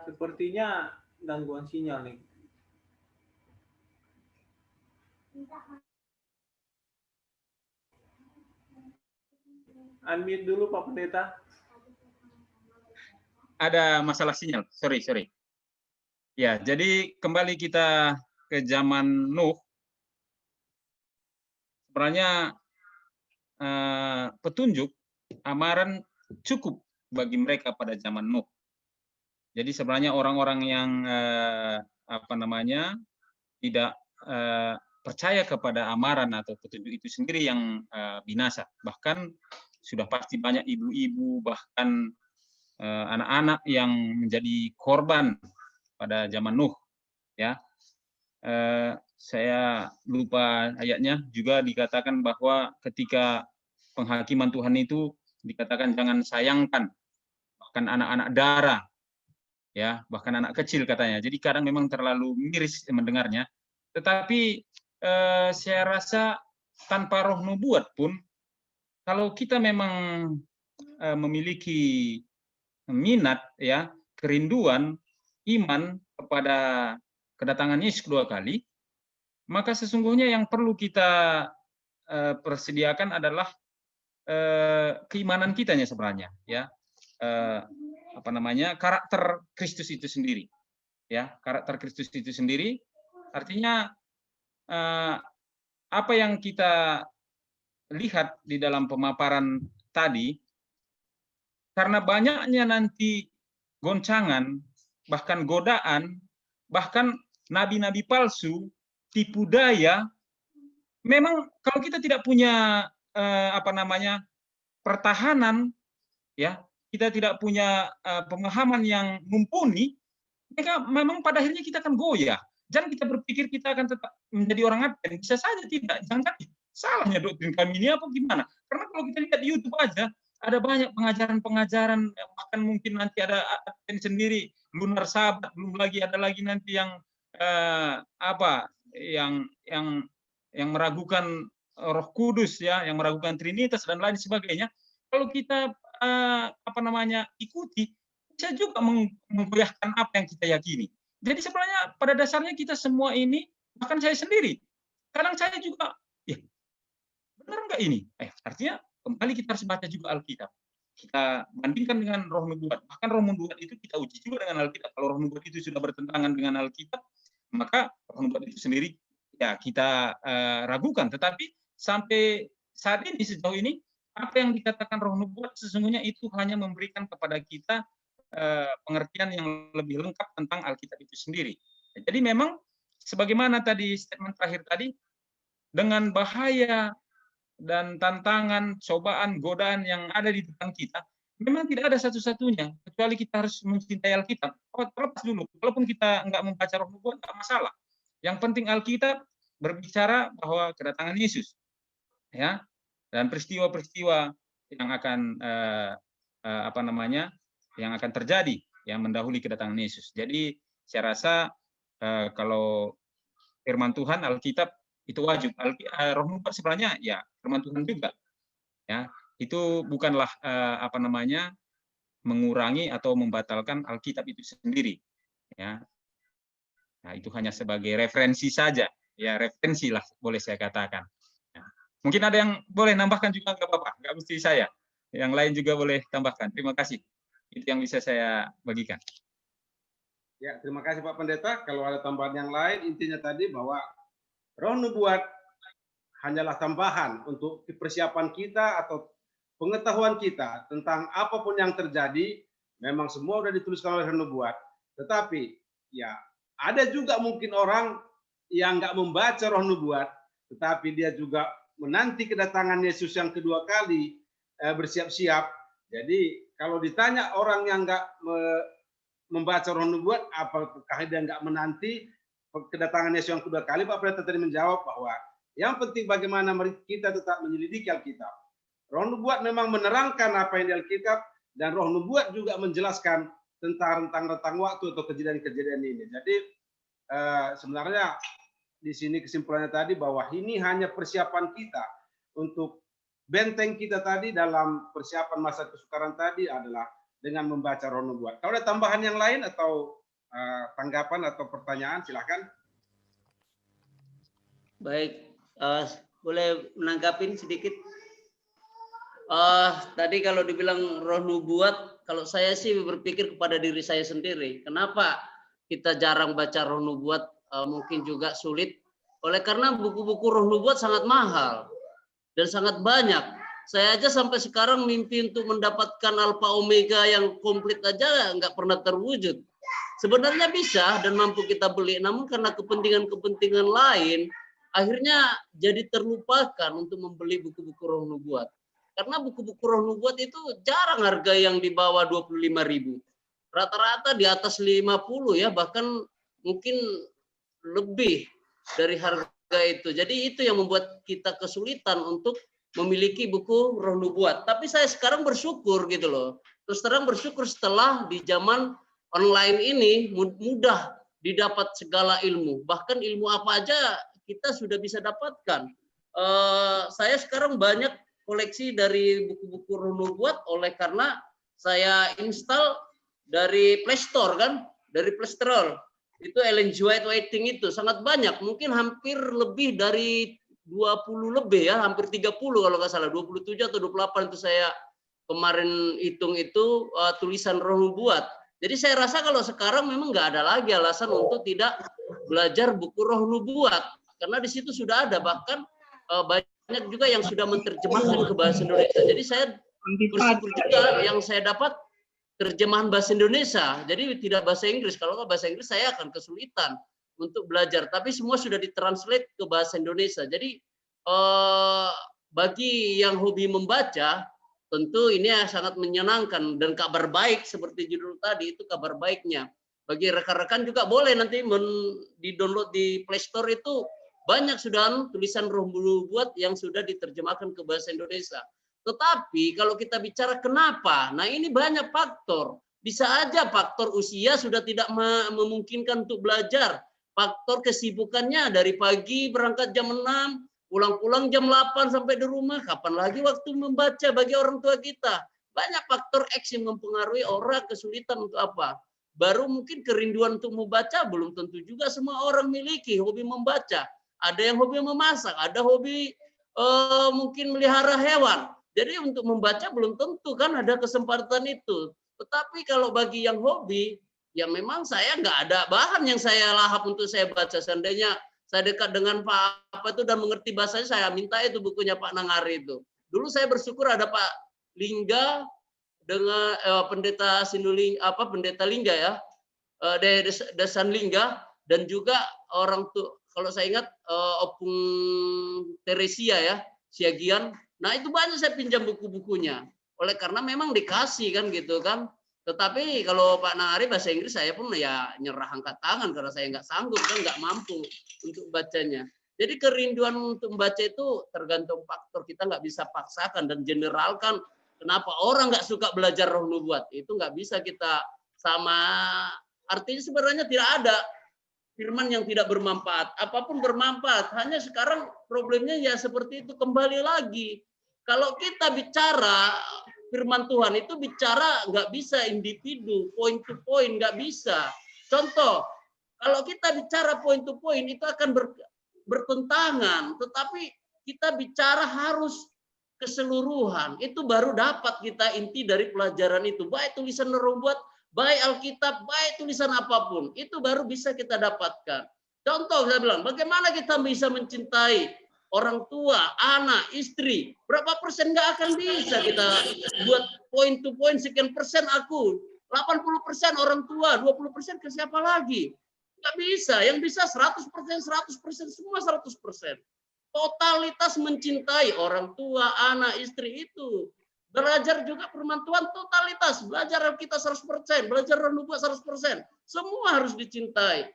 Sepertinya gangguan sinyal nih. Unmute dulu Pak Pendeta. ada masalah sinyal. Sorry. Ya, jadi kembali kita ke zaman Nuh. Sebenarnya petunjuk amaran cukup bagi mereka pada zaman Nuh. Jadi sebenarnya orang-orang yang tidak percaya kepada amaran atau petunjuk itu sendiri yang binasa. Bahkan sudah pasti banyak ibu-ibu, bahkan anak-anak yang menjadi korban pada zaman Nuh. Ya, saya lupa ayatnya, juga dikatakan bahwa ketika penghakiman Tuhan itu dikatakan jangan sayangkan bahkan anak-anak darah, ya bahkan anak kecil katanya. Jadi kadang memang terlalu miris mendengarnya. Tetapi saya rasa tanpa roh nubuat pun, kalau kita memang memiliki minat, ya kerinduan, iman kepada kedatangan Yesus kedua kali, maka sesungguhnya yang perlu kita persediakan adalah keimanan kitanya sebenarnya, ya karakter Kristus itu sendiri, ya karakter Kristus itu sendiri. Artinya apa yang kita lihat di dalam pemaparan tadi, karena banyaknya nanti goncangan, bahkan godaan, bahkan nabi-nabi palsu, tipu daya, memang kalau kita tidak punya pertahanan, ya kita tidak punya pemahaman yang mumpuni, mereka memang pada akhirnya kita akan goyah. Jangan kita berpikir kita akan tetap menjadi orang Advent. Bisa saja tidak. Jangan salahnya doktrin kami ini apa gimana? Karena kalau kita lihat di YouTube aja, ada banyak pengajaran-pengajaran, bahkan mungkin nanti ada Advent sendiri, lunar sabat, belum lagi ada lagi nanti yang yang meragukan Roh Kudus, ya, yang meragukan Trinitas dan lain sebagainya. Kalau kita ikuti, bisa juga menggoyahkan apa yang kita yakini. Jadi sebenarnya pada dasarnya kita semua ini, bahkan saya sendiri, kadang saya juga, ya benar nggak ini? Artinya kembali kita harus baca juga Alkitab. Kita bandingkan dengan roh nubuat. Bahkan roh nubuat itu kita uji juga dengan Alkitab. Kalau roh nubuat itu sudah bertentangan dengan Alkitab, maka roh nubuat itu sendiri ya kita ragukan. Tetapi sampai saat ini, sejauh ini, apa yang dikatakan roh nubuat sesungguhnya itu hanya memberikan kepada kita pengertian yang lebih lengkap tentang Alkitab itu sendiri. Jadi memang sebagaimana tadi statement terakhir tadi, dengan bahaya dan tantangan, cobaan, godaan yang ada di depan kita, memang tidak ada satu-satunya kecuali kita harus mencintai Alkitab. Terlepas dulu, walaupun kita nggak membaca roh nubuat nggak masalah. Yang penting Alkitab berbicara bahwa kedatangan Yesus, ya, dan peristiwa-peristiwa yang akan yang akan terjadi yang mendahului kedatangan Yesus. Jadi saya rasa kalau firman Tuhan Alkitab itu wajib. Roh nubuat sebenarnya ya firman Tuhan juga. Ya, itu bukanlah mengurangi atau membatalkan Alkitab itu sendiri. Ya. Nah, itu hanya sebagai referensi saja. Ya, referensi lah boleh saya katakan. Ya. Mungkin ada yang boleh nambahkan juga, nggak apa-apa, nggak mesti saya. Yang lain juga boleh tambahkan. Terima kasih. Itu yang bisa saya bagikan. Ya, terima kasih Pak Pendeta. Kalau ada tambahan yang lain, intinya tadi bahwa roh nubuat hanyalah tambahan untuk persiapan kita atau pengetahuan kita tentang apapun yang terjadi. Memang semua sudah dituliskan oleh roh nubuat. Tetapi ya ada juga mungkin orang yang nggak membaca roh nubuat, tetapi dia juga menanti kedatangan Yesus yang kedua kali, bersiap-siap. Jadi kalau ditanya orang yang nggak membaca roh nubuat, apakah dia nggak menanti kedatangan Yesus yang kedua kali? Pak Pendeta tadi menjawab bahwa yang penting bagaimana kita tetap menyelidiki Alkitab. Roh nubuat memang menerangkan apa yang di Alkitab, dan roh nubuat juga menjelaskan tentang rentang waktu atau kejadian-kejadian ini. Jadi sebenarnya di sini kesimpulannya tadi bahwa ini hanya persiapan kita untuk benteng kita tadi dalam persiapan masa kesukaran tadi adalah dengan membaca roh nubuat. Kalau ada tambahan yang lain atau tanggapan atau pertanyaan, silakan. Baik, boleh menanggapin sedikit. Tadi kalau dibilang roh nubuat, kalau saya sih berpikir kepada diri saya sendiri. Kenapa kita jarang baca roh nubuat? Mungkin juga sulit. Oleh karena buku-buku roh nubuat sangat mahal dan sangat banyak. Saya aja sampai sekarang mimpi untuk mendapatkan Alpha Omega yang komplit aja nggak pernah terwujud. Sebenarnya bisa dan mampu kita beli, namun karena kepentingan-kepentingan lain, akhirnya jadi terlupakan untuk membeli buku-buku roh nubuat. Karena buku-buku roh nubuat itu jarang harga yang di bawah 25.000. Rata-rata di atas 50 ya, bahkan mungkin lebih dari harga itu. Jadi itu yang membuat kita kesulitan untuk memiliki buku roh nubuat. Tapi saya sekarang bersyukur gitu loh. Terus terang bersyukur setelah di zaman online ini mudah didapat segala ilmu. Bahkan ilmu apa aja kita sudah bisa dapatkan. Saya sekarang banyak koleksi dari buku-buku roh nubuat oleh karena saya install dari Play Store kan, dari Play Store. Itu Ellen G. White Writing itu sangat banyak, mungkin hampir lebih dari 20 lebih ya, hampir 30 kalau nggak salah, 27 atau 28 itu saya kemarin hitung itu tulisan roh nubuat. Jadi saya rasa kalau sekarang memang nggak ada lagi alasan untuk tidak belajar buku roh nubuat, karena di situ sudah ada, bahkan banyak juga yang sudah menerjemahkan ke bahasa Indonesia. Jadi saya bersyukur juga yang saya dapat terjemahan bahasa Indonesia, jadi tidak bahasa Inggris. Kalau nggak bahasa Inggris saya akan kesulitan untuk belajar, tapi semua sudah ditranslate ke bahasa Indonesia. Jadi bagi yang hobi membaca, tentu ini sangat menyenangkan dan kabar baik seperti judul tadi itu kabar baiknya. Bagi rekan-rekan juga boleh nanti di-download di Play Store itu banyak sudah tulisan Roh Nubuat yang sudah diterjemahkan ke bahasa Indonesia. Tetapi kalau kita bicara kenapa, nah ini banyak faktor. Bisa aja faktor usia sudah tidak memungkinkan untuk belajar. Faktor kesibukannya dari pagi berangkat jam 6, pulang-pulang jam 8 sampai di rumah. Kapan lagi waktu membaca bagi orang tua kita? Banyak faktor X yang mempengaruhi orang kesulitan untuk apa? Baru mungkin kerinduan untuk membaca belum tentu juga semua orang miliki hobi membaca. Ada yang hobi memasak, ada hobi mungkin melihara hewan. Jadi untuk membaca belum tentu kan ada kesempatan itu. Tetapi kalau bagi yang hobi, ya memang saya nggak ada bahan yang saya lahap untuk saya baca. Seandainya saya dekat dengan Pak apa itu dan mengerti bahasanya, saya minta itu bukunya Pak Nangari itu. Dulu saya bersyukur ada Pak Lingga dengan pendeta Sinuling pendeta Lingga ya, Desan Lingga, dan juga orang tuh kalau saya ingat Opung Teresia ya, Siagian. Nah itu banyak saya pinjam buku-bukunya. Oleh karena memang dikasih kan gitu kan. Tetapi kalau Pak Nangari bahasa Inggris saya pun ya nyerah angkat tangan karena saya nggak sanggup dan nggak mampu untuk bacanya. Jadi kerinduan untuk membaca itu tergantung faktor, kita nggak bisa paksakan dan generalkan. Kenapa orang nggak suka belajar Roh Nubuat? Itu nggak bisa kita sama. Artinya sebenarnya tidak ada firman yang tidak bermanfaat. Apapun bermanfaat. Hanya sekarang problemnya ya seperti itu, kembali lagi. Kalau kita bicara firman Tuhan itu bicara nggak bisa individu, point to point, nggak bisa. Contoh, kalau kita bicara point to point itu akan bertentangan. Tetapi kita bicara harus keseluruhan, itu baru dapat kita inti dari pelajaran itu. Baik tulisan Roh Nubuat, baik Alkitab, baik tulisan apapun, itu baru bisa kita dapatkan. Contoh saya bilang, bagaimana kita bisa mencintai orang tua, anak, istri? Berapa persen nggak akan bisa kita buat point to point, sekian persen aku, 80% orang tua, 20% ke siapa lagi? Nggak bisa, yang bisa 100%, 100%, semua 100%. Totalitas mencintai orang tua, anak, istri itu. Belajar juga firman Tuhan totalitas. Belajar kita 100%, belajar Roh Nubuat 100%. Semua harus dicintai.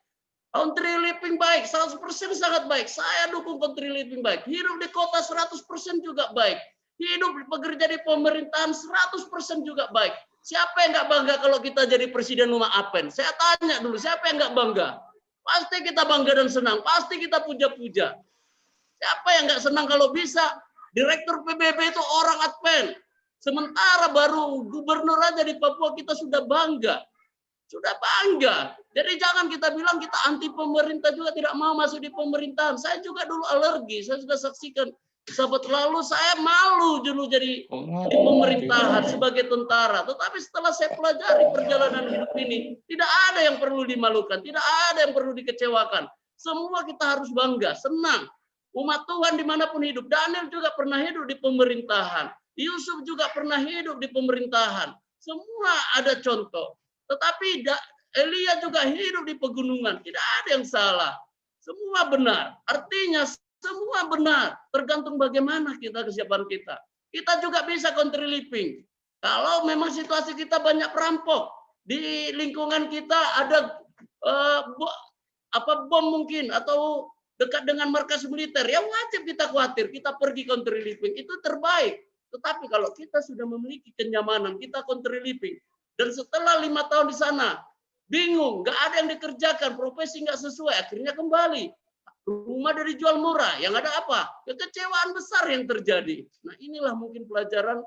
Country living baik, 100% sangat baik. Saya dukung country living baik. Hidup di kota 100% juga baik. Hidup bekerja di pemerintahan 100% juga baik. Siapa yang nggak bangga kalau kita jadi presiden rumah Apen? Saya tanya dulu, siapa yang nggak bangga? Pasti kita bangga dan senang. Pasti kita puja-puja. Siapa yang nggak senang kalau bisa? Direktur PBB itu orang Advent. Sementara baru gubernur aja di Papua kita sudah bangga. Sudah bangga. Jadi jangan kita bilang kita anti pemerintah juga tidak mau masuk di pemerintahan. Saya juga dulu alergi. Saya sudah saksikan. Sahabat lalu saya malu dulu jadi di pemerintahan sebagai tentara. Tetapi setelah saya pelajari perjalanan hidup ini, tidak ada yang perlu dimalukan. Tidak ada yang perlu dikecewakan. Semua kita harus bangga, senang. Umat Tuhan dimanapun hidup. Daniel juga pernah hidup di pemerintahan. Yusuf juga pernah hidup di pemerintahan. Semua ada contoh. Tetapi Elia juga hidup di pegunungan. Tidak ada yang salah. Semua benar. Artinya semua benar. Tergantung bagaimana kita kesiapan kita. Kita juga bisa country living. Kalau memang situasi kita banyak perampok. Di lingkungan kita ada bom mungkin. Atau dekat dengan markas militer, ya wajib kita khawatir, kita pergi country living, itu terbaik. Tetapi kalau kita sudah memiliki kenyamanan, kita country living, dan setelah 5 tahun di sana, bingung, nggak ada yang dikerjakan, profesi nggak sesuai, akhirnya kembali. Rumah dari jual murah, yang ada apa? Kekecewaan besar yang terjadi. Nah inilah mungkin pelajaran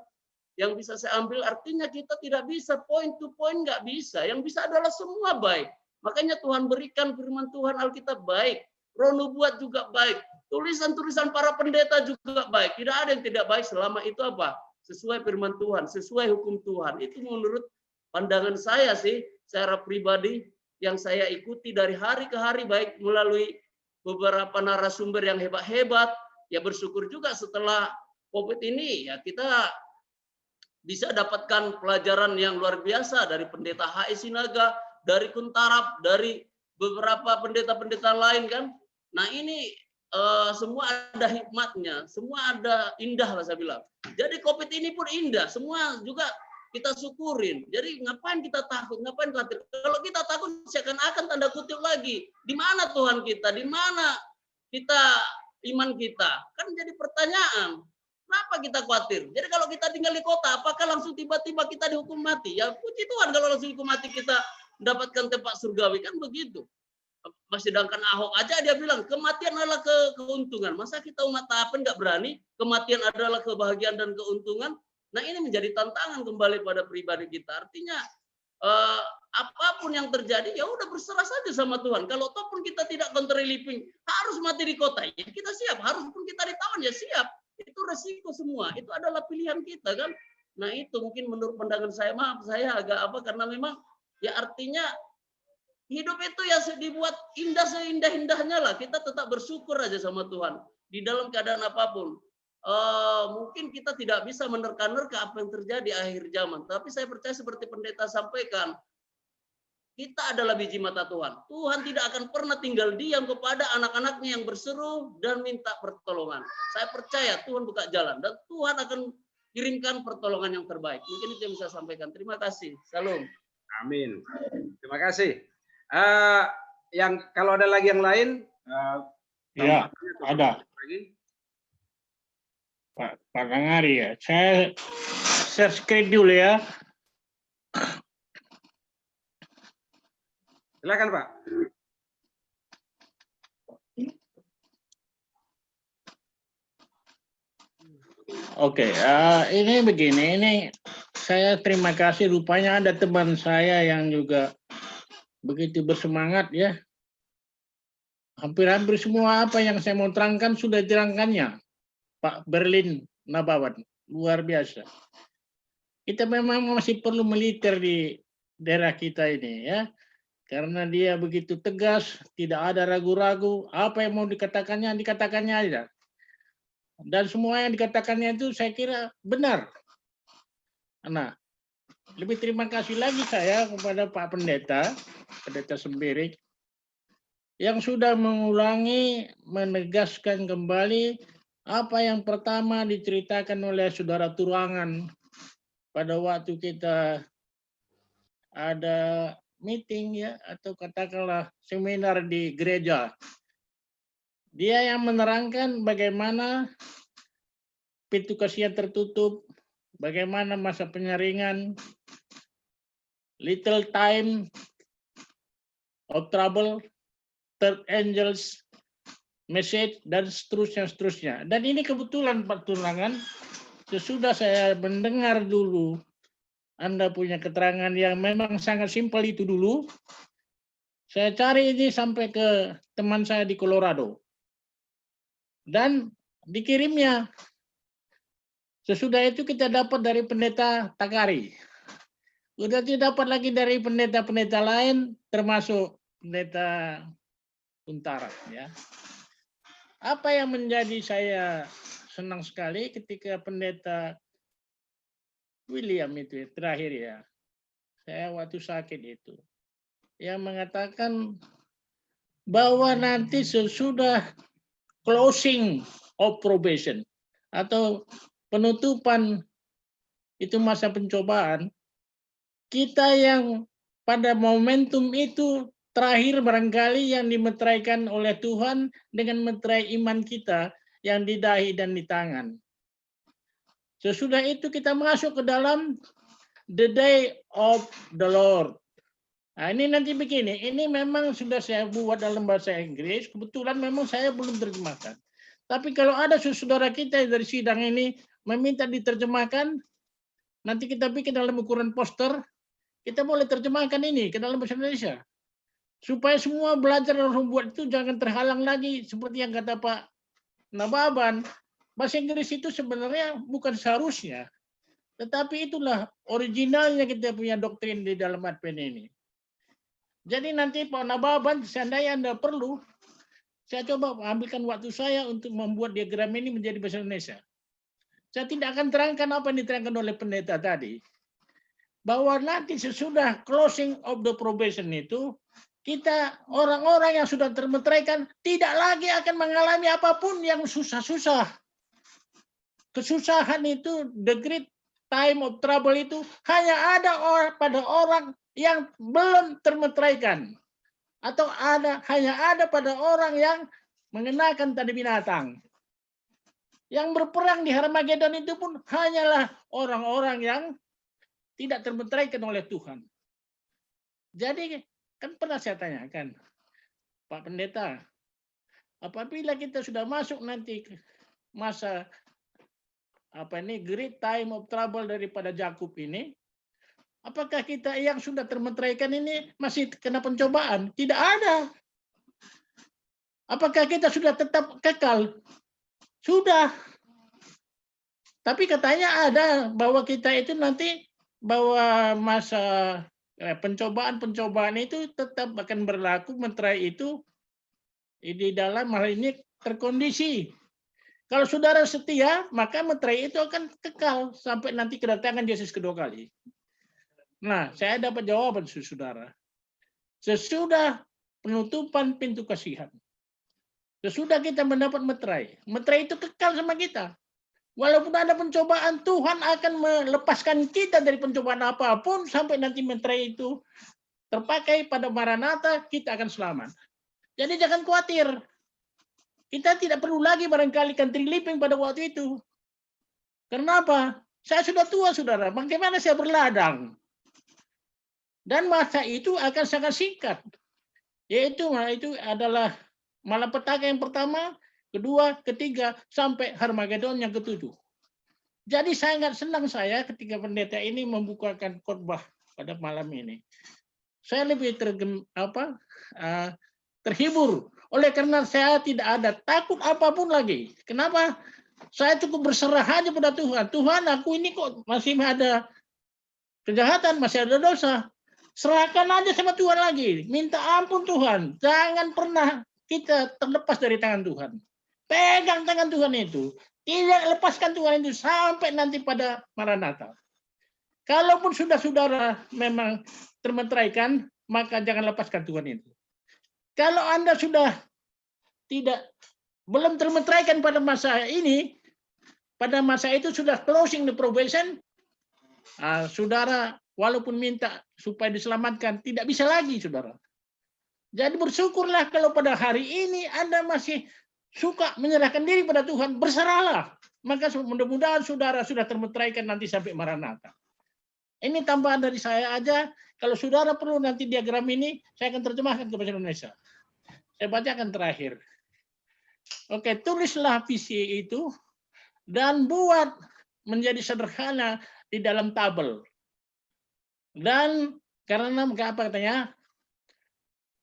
yang bisa saya ambil, artinya kita tidak bisa point to point, nggak bisa. Yang bisa adalah semua baik. Makanya Tuhan berikan firman Tuhan Alkitab baik. Roh Nubuat juga baik. Tulisan-tulisan para pendeta juga baik. Tidak ada yang tidak baik selama itu apa? Sesuai firman Tuhan, sesuai hukum Tuhan. Itu menurut pandangan saya sih, secara pribadi yang saya ikuti dari hari ke hari, baik melalui beberapa narasumber yang hebat-hebat. Ya bersyukur juga setelah COVID ini, ya kita bisa dapatkan pelajaran yang luar biasa dari pendeta HI Sinaga, dari Kuntarap, dari beberapa pendeta-pendeta lain kan. Nah ini semua ada hikmatnya, semua ada indah lah saya bilang. Jadi COVID ini pun indah, semua juga kita syukurin. Jadi ngapain kita takut, ngapain khawatir? Kalau kita takut seakan-akan tanda kutip lagi. Di mana Tuhan kita? Di mana kita iman kita? Kan jadi pertanyaan. Kenapa kita khawatir? Jadi kalau kita tinggal di kota, apakah langsung tiba-tiba kita dihukum mati? Ya puji Tuhan kalau langsung dihukum mati kita mendapatkan tempat surgawi, kan begitu. Sedangkan Ahok aja dia bilang kematian adalah keuntungan. Masa kita umat taat nggak berani? Kematian adalah kebahagiaan dan keuntungan. Nah ini menjadi tantangan kembali pada pribadi kita. Artinya apapun yang terjadi ya udah berserah saja sama Tuhan. Kalau toh pun kita tidak country living harus mati di kota, ya kita siap. Harus pun kita ditawan ya siap. Itu resiko semua. Itu adalah pilihan kita kan. Nah itu mungkin menurut pandangan saya, maaf saya agak karena memang ya artinya hidup itu ya dibuat indah seindah-indahnya lah. Kita tetap bersyukur aja sama Tuhan di dalam keadaan apapun. Mungkin kita tidak bisa menerka-nerka apa yang terjadi akhir zaman. Tapi saya percaya seperti pendeta sampaikan, kita adalah biji mata Tuhan. Tuhan tidak akan pernah tinggal diam kepada anak-anaknya yang berseru dan minta pertolongan. Saya percaya Tuhan buka jalan dan Tuhan akan kirimkan pertolongan yang terbaik. Mungkin itu yang bisa saya sampaikan. Terima kasih. Salam. Amin. Terima kasih. Yang kalau ada lagi yang lain, Ya, ada. Pak Nangari ya. Saya share screen dulu ya. Silakan Pak. Oke, ini begini. Ini saya terima kasih. Rupanya ada teman saya yang juga begitu bersemangat ya. Hampir-hampir semua apa yang saya mau terangkan sudah diterangkannya. Pak Berlin Nabawan, luar biasa. Kita memang masih perlu militer di daerah kita ini ya. Karena dia begitu tegas, tidak ada ragu-ragu, apa yang mau dikatakannya aja. Dan semua yang dikatakannya itu saya kira benar. Nah, lebih terima kasih lagi saya kepada Pak Pendeta Sembirik, yang sudah mengulangi, menegaskan kembali apa yang pertama diceritakan oleh Saudara Turangan pada waktu kita ada meeting ya, atau katakanlah seminar di gereja. Dia yang menerangkan bagaimana pintu kasihan tertutup, bagaimana masa penyaringan, little time of trouble, third angels message, dan seterusnya. Dan ini kebetulan Pak Turangan, sesudah saya mendengar dulu Anda punya keterangan yang memang sangat simpel itu dulu, saya cari ini sampai ke teman saya di Colorado. Dan dikirimnya. Sesudah itu kita dapat dari pendeta Takari. Udah tidak dapat lagi dari pendeta-pendeta lain, termasuk pendeta Untara. Ya. Apa yang menjadi saya senang sekali ketika pendeta William itu terakhir ya, saya waktu sakit itu, yang mengatakan bahwa nanti sesudah closing of probation atau penutupan itu masa pencobaan, kita yang pada momentum itu terakhir barangkali yang dimeteraikan oleh Tuhan dengan meterai iman kita yang di dahi dan di tangan. Sesudah itu kita masuk ke dalam the day of the Lord. Nah, ini nanti begini, ini memang sudah saya buat dalam bahasa Inggris, kebetulan memang saya belum terjemahkan. Tapi kalau ada saudara kita dari sidang ini meminta diterjemahkan, nanti kita bikin dalam ukuran poster, kita boleh terjemahkan ini ke dalam bahasa Indonesia. Supaya semua belajar dan membuat itu jangan terhalang lagi, seperti yang kata Pak Nababan. Bahasa Inggris itu sebenarnya bukan seharusnya, tetapi itulah originalnya kita punya doktrin di dalam Advent ini. Jadi nanti Pak Nababan, seandainya Anda perlu, saya coba ambilkan waktu saya untuk membuat diagram ini menjadi bahasa Indonesia. Saya tidak akan terangkan apa yang diterangkan oleh pendeta tadi, bahwa nanti sesudah closing of the probation itu, kita orang-orang yang sudah termeteraikan tidak lagi akan mengalami apapun yang susah-susah. Kesusahan itu, the great time of trouble itu hanya ada pada orang yang belum termeteraikan. Atau hanya ada pada orang yang mengenakan tanda binatang. Yang berperang di Harmagedon itu pun hanyalah orang-orang yang tidak termeteraikan oleh Tuhan. Jadi kan pernah saya tanyakan, Pak Pendeta, apabila kita sudah masuk nanti ke masa great time of trouble daripada Yakub ini, apakah kita yang sudah termeteraikan ini masih kena pencobaan? Tidak ada. Apakah kita sudah tetap kekal? Sudah. Tapi katanya ada bahwa kita itu nanti bahwa masa pencobaan itu tetap akan berlaku, meterai itu di dalam hal ini terkondisi. Kalau saudara setia, maka meterai itu akan kekal sampai nanti kedatangan Yesus kedua kali. Nah, saya dapat jawaban saudara. Sesudah penutupan pintu kasihan, sesudah kita mendapat meterai itu kekal sama kita. Walaupun ada pencobaan, Tuhan akan melepaskan kita dari pencobaan apapun sampai nanti meterai itu terpakai pada Maranatha, kita akan selamat. Jadi jangan khawatir. Kita tidak perlu lagi barangkali country living pada waktu itu. Kenapa? Saya sudah tua, saudara. Bagaimana saya berladang? Dan masa itu akan sangat singkat. Yaitu itu adalah malapetaka yang pertama, kedua, ketiga, sampai Harmagedon yang ketujuh. Jadi sangat senang saya ketika pendeta ini membukakan khotbah pada malam ini. Saya lebih terhibur oleh karena saya tidak ada takut apapun lagi. Kenapa? Saya cukup berserah aja pada Tuhan. Tuhan, aku ini kok masih ada kejahatan, masih ada dosa. Serahkan aja sama Tuhan lagi. Minta ampun Tuhan. Jangan pernah kita terlepas dari tangan Tuhan. Pegang tangan Tuhan itu. Tidak lepaskan Tuhan itu sampai nanti pada Maranatha. Kalaupun sudah saudara memang termeteraikan, maka jangan lepaskan Tuhan itu. Kalau Anda sudah belum termeteraikan pada masa ini, pada masa itu sudah closing the probation, saudara walaupun minta supaya diselamatkan, tidak bisa lagi, saudara. Jadi bersyukurlah kalau pada hari ini Anda masih suka menyerahkan diri pada Tuhan, berserahlah. Maka mudah-mudahan saudara sudah termeteraikan nanti sampai Maranatha. Ini tambahan dari saya aja. Kalau saudara perlu nanti diagram ini, saya akan terjemahkan ke bahasa Indonesia. Saya bacakan terakhir. Oke, tulislah visi itu dan buat menjadi sederhana di dalam tabel. Dan karena apa katanya?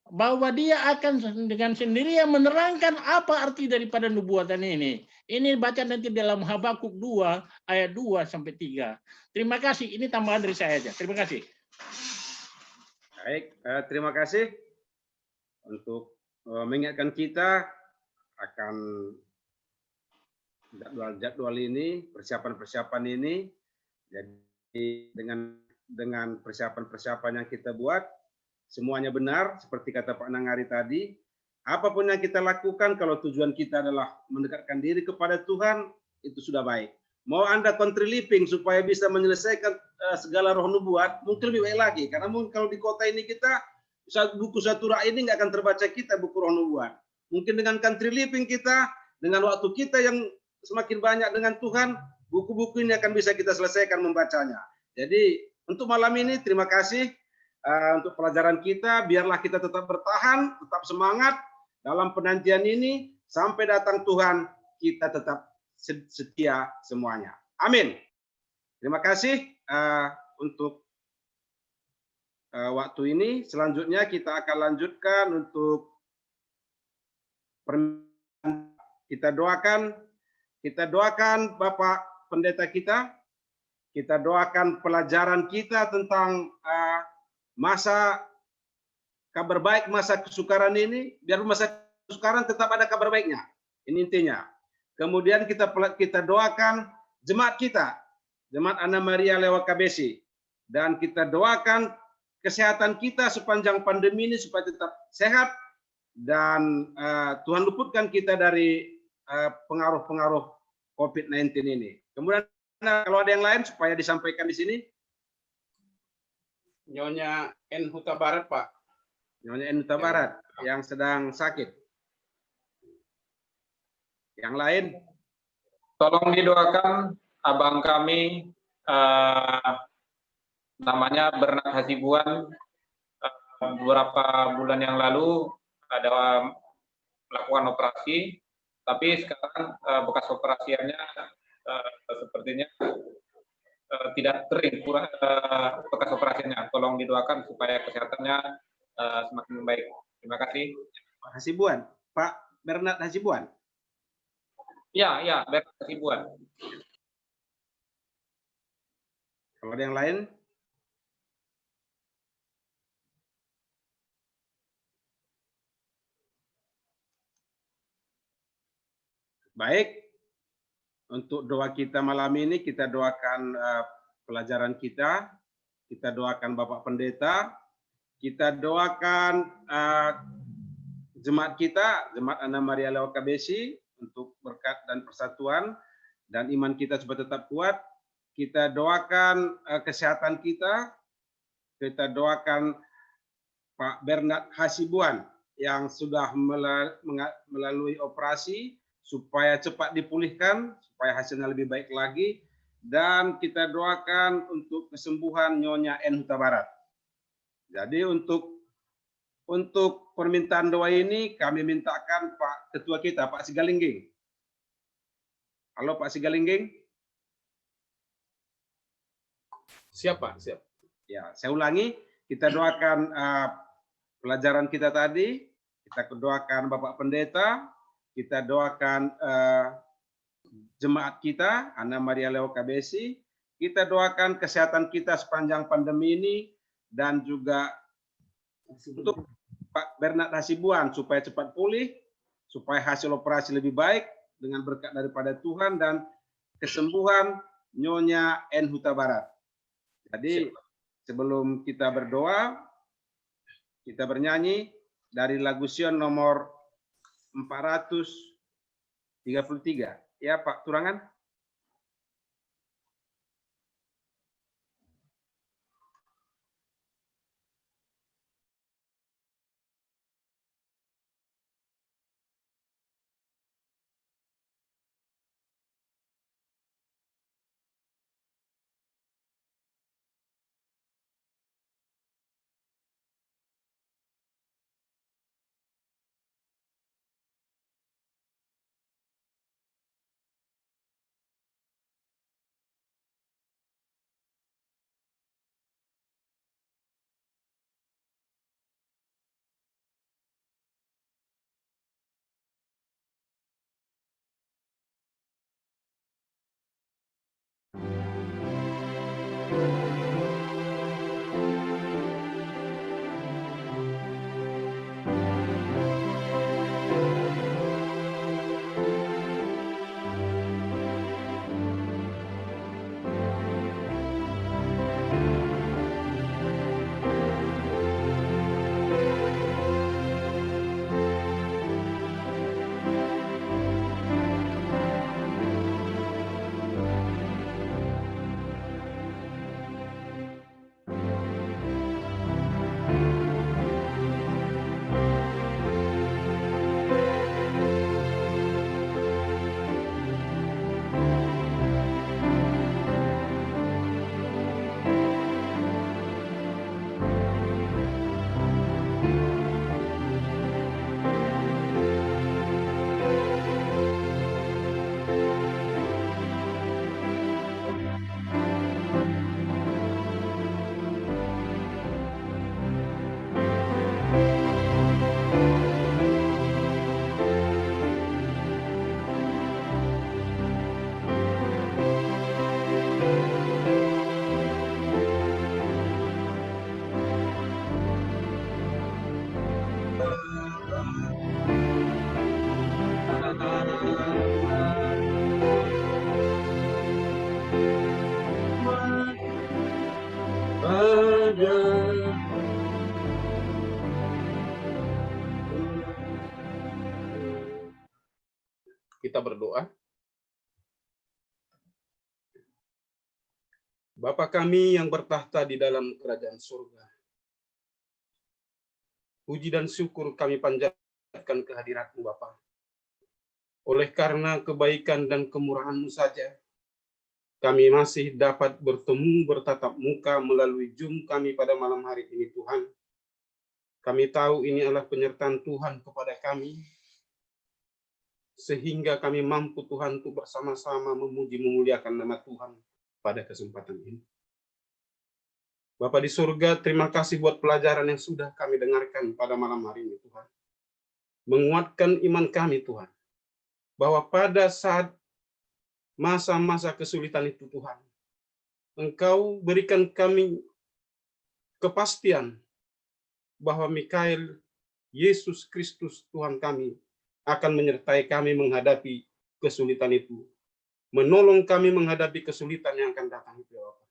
Bahwa dia akan dengan sendirinya menerangkan apa arti daripada nubuatan ini. Ini baca nanti dalam Habakuk 2 ayat 2 sampai 3. Terima kasih. Ini tambahan dari saya aja. Terima kasih. Baik, terima kasih untuk mengingatkan kita akan jadwal ini, persiapan-persiapan ini. Jadi dengan persiapan-persiapan yang kita buat, semuanya benar, seperti kata Pak Nangari tadi. Apapun yang kita lakukan, kalau tujuan kita adalah mendekatkan diri kepada Tuhan, itu sudah baik. Mau Anda country living supaya bisa menyelesaikan segala roh nubuat, mungkin lebih baik lagi. Karena mungkin kalau di kota ini kita, buku Satura ini nggak akan terbaca kita buku roh nubuat. Mungkin dengan country living kita, dengan waktu kita yang semakin banyak dengan Tuhan, buku-buku ini akan bisa kita selesaikan membacanya. Jadi untuk malam ini, terima kasih. Untuk pelajaran kita, biarlah kita tetap bertahan, tetap semangat dalam penantian ini, sampai datang Tuhan, kita tetap setia semuanya. Amin. Terima kasih untuk waktu ini. Selanjutnya kita akan lanjutkan untuk kita doakan Bapak Pendeta kita doakan pelajaran kita tentang masa kabar baik, masa kesukaran ini, biar masa kesukaran tetap ada kabar baiknya. Ini intinya. Kemudian kita doakan jemaat kita, jemaat Anna Maria Lewat Kabesi, dan kita doakan kesehatan kita sepanjang pandemi ini supaya tetap sehat, dan Tuhan luputkan kita dari pengaruh-pengaruh COVID-19 ini. Kemudian kalau ada yang lain supaya disampaikan di sini. Nyonya N. Huta Barat, Pak. Nyonya N. Huta Barat yang sedang sakit. Yang lain? Tolong didoakan abang kami, namanya Bernard Hasibuan, beberapa bulan yang lalu ada melakukan operasi, tapi sekarang bekas operasiannya sepertinya tidak kering, bekas operasinya. Tolong didoakan supaya kesehatannya semakin baik. Terima kasih. Pak Hasibuan, Pak Bernard Hasibuan. Ya, Bernard Hasibuan. Kalau ada yang lain? Baik, untuk doa kita malam ini kita doakan pelajaran kita doakan Bapak Pendeta, kita doakan jemaat kita, Jemaat Anna Maria Lewa KBC, untuk berkat dan persatuan dan iman kita supaya tetap kuat. Kita doakan kesehatan kita doakan Pak Bernard Hasibuan yang sudah melalui operasi supaya cepat dipulihkan, supaya hasilnya lebih baik lagi, dan kita doakan untuk kesembuhan Nyonya N. Huta Barat. Jadi untuk permintaan doa ini kami mintakan Pak Ketua kita, Pak Sigalingging. Halo Pak Sigalingging. Siap, Pak. Siap. Ya, saya ulangi, kita doakan pelajaran kita tadi, kita doakan Bapak Pendeta, kita doakan jemaat kita, Anna Maria Lewa KBC, kita doakan kesehatan kita sepanjang pandemi ini, dan juga untuk Pak Bernard Hasibuan supaya cepat pulih, supaya hasil operasi lebih baik dengan berkat daripada Tuhan, dan kesembuhan Nyonya N. Huta Barat. Jadi sebelum kita berdoa, kita bernyanyi dari lagu Sion nomor 433. Ya Pak Turangan. Kita berdoa. Bapa kami yang bertahta di dalam kerajaan surga, puji dan syukur kami panjatkan kehadirat-Mu Bapa. Oleh karena kebaikan dan kemurahan-Mu saja, kami masih dapat bertemu bertatap muka melalui Zoom kami pada malam hari ini Tuhan. Kami tahu ini adalah penyertaan Tuhan kepada kami, sehingga kami mampu Tuhan untuk bersama-sama memuji memuliakan nama Tuhan pada kesempatan ini. Bapa di surga, terima kasih buat pelajaran yang sudah kami dengarkan pada malam hari ini Tuhan. Menguatkan iman kami Tuhan, bahwa pada saat masa-masa kesulitan itu Tuhan, Engkau berikan kami kepastian bahwa Mikael, Yesus Kristus Tuhan kami, akan menyertai kami menghadapi kesulitan itu. Menolong kami menghadapi kesulitan yang akan datang itu ya Bapak.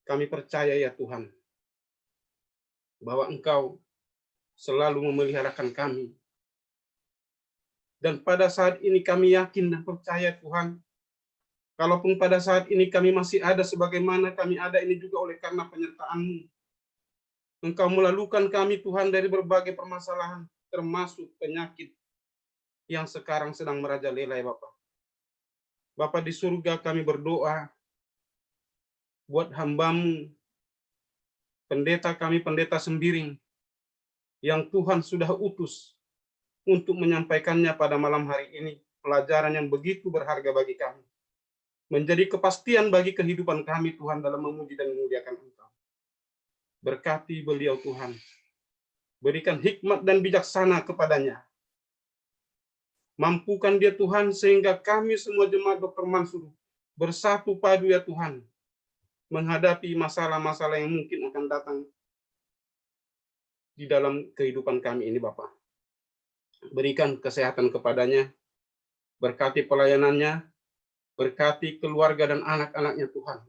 Kami percaya ya Tuhan, bahwa Engkau selalu memeliharakan kami. Dan pada saat ini kami yakin dan percaya Tuhan, kalaupun pada saat ini kami masih ada sebagaimana kami ada ini juga oleh karena penyertaan-Mu. Engkau melalukan kami Tuhan dari berbagai permasalahan, termasuk penyakit yang sekarang sedang merajalela ya Bapak. Bapak di surga kami berdoa buat hamba-Mu, pendeta kami, pendeta Sembiring, yang Tuhan sudah utus untuk menyampaikannya pada malam hari ini, pelajaran yang begitu berharga bagi kami. Menjadi kepastian bagi kehidupan kami Tuhan dalam memuji dan memuliakan Engkau. Berkati beliau Tuhan. Berikan hikmat dan bijaksana kepadanya. Mampukan dia Tuhan sehingga kami semua jemaat Dr. Mansur bersatu padu ya Tuhan, menghadapi masalah-masalah yang mungkin akan datang di dalam kehidupan kami ini Bapak. Berikan kesehatan kepadanya, berkati pelayanannya, berkati keluarga dan anak-anaknya Tuhan.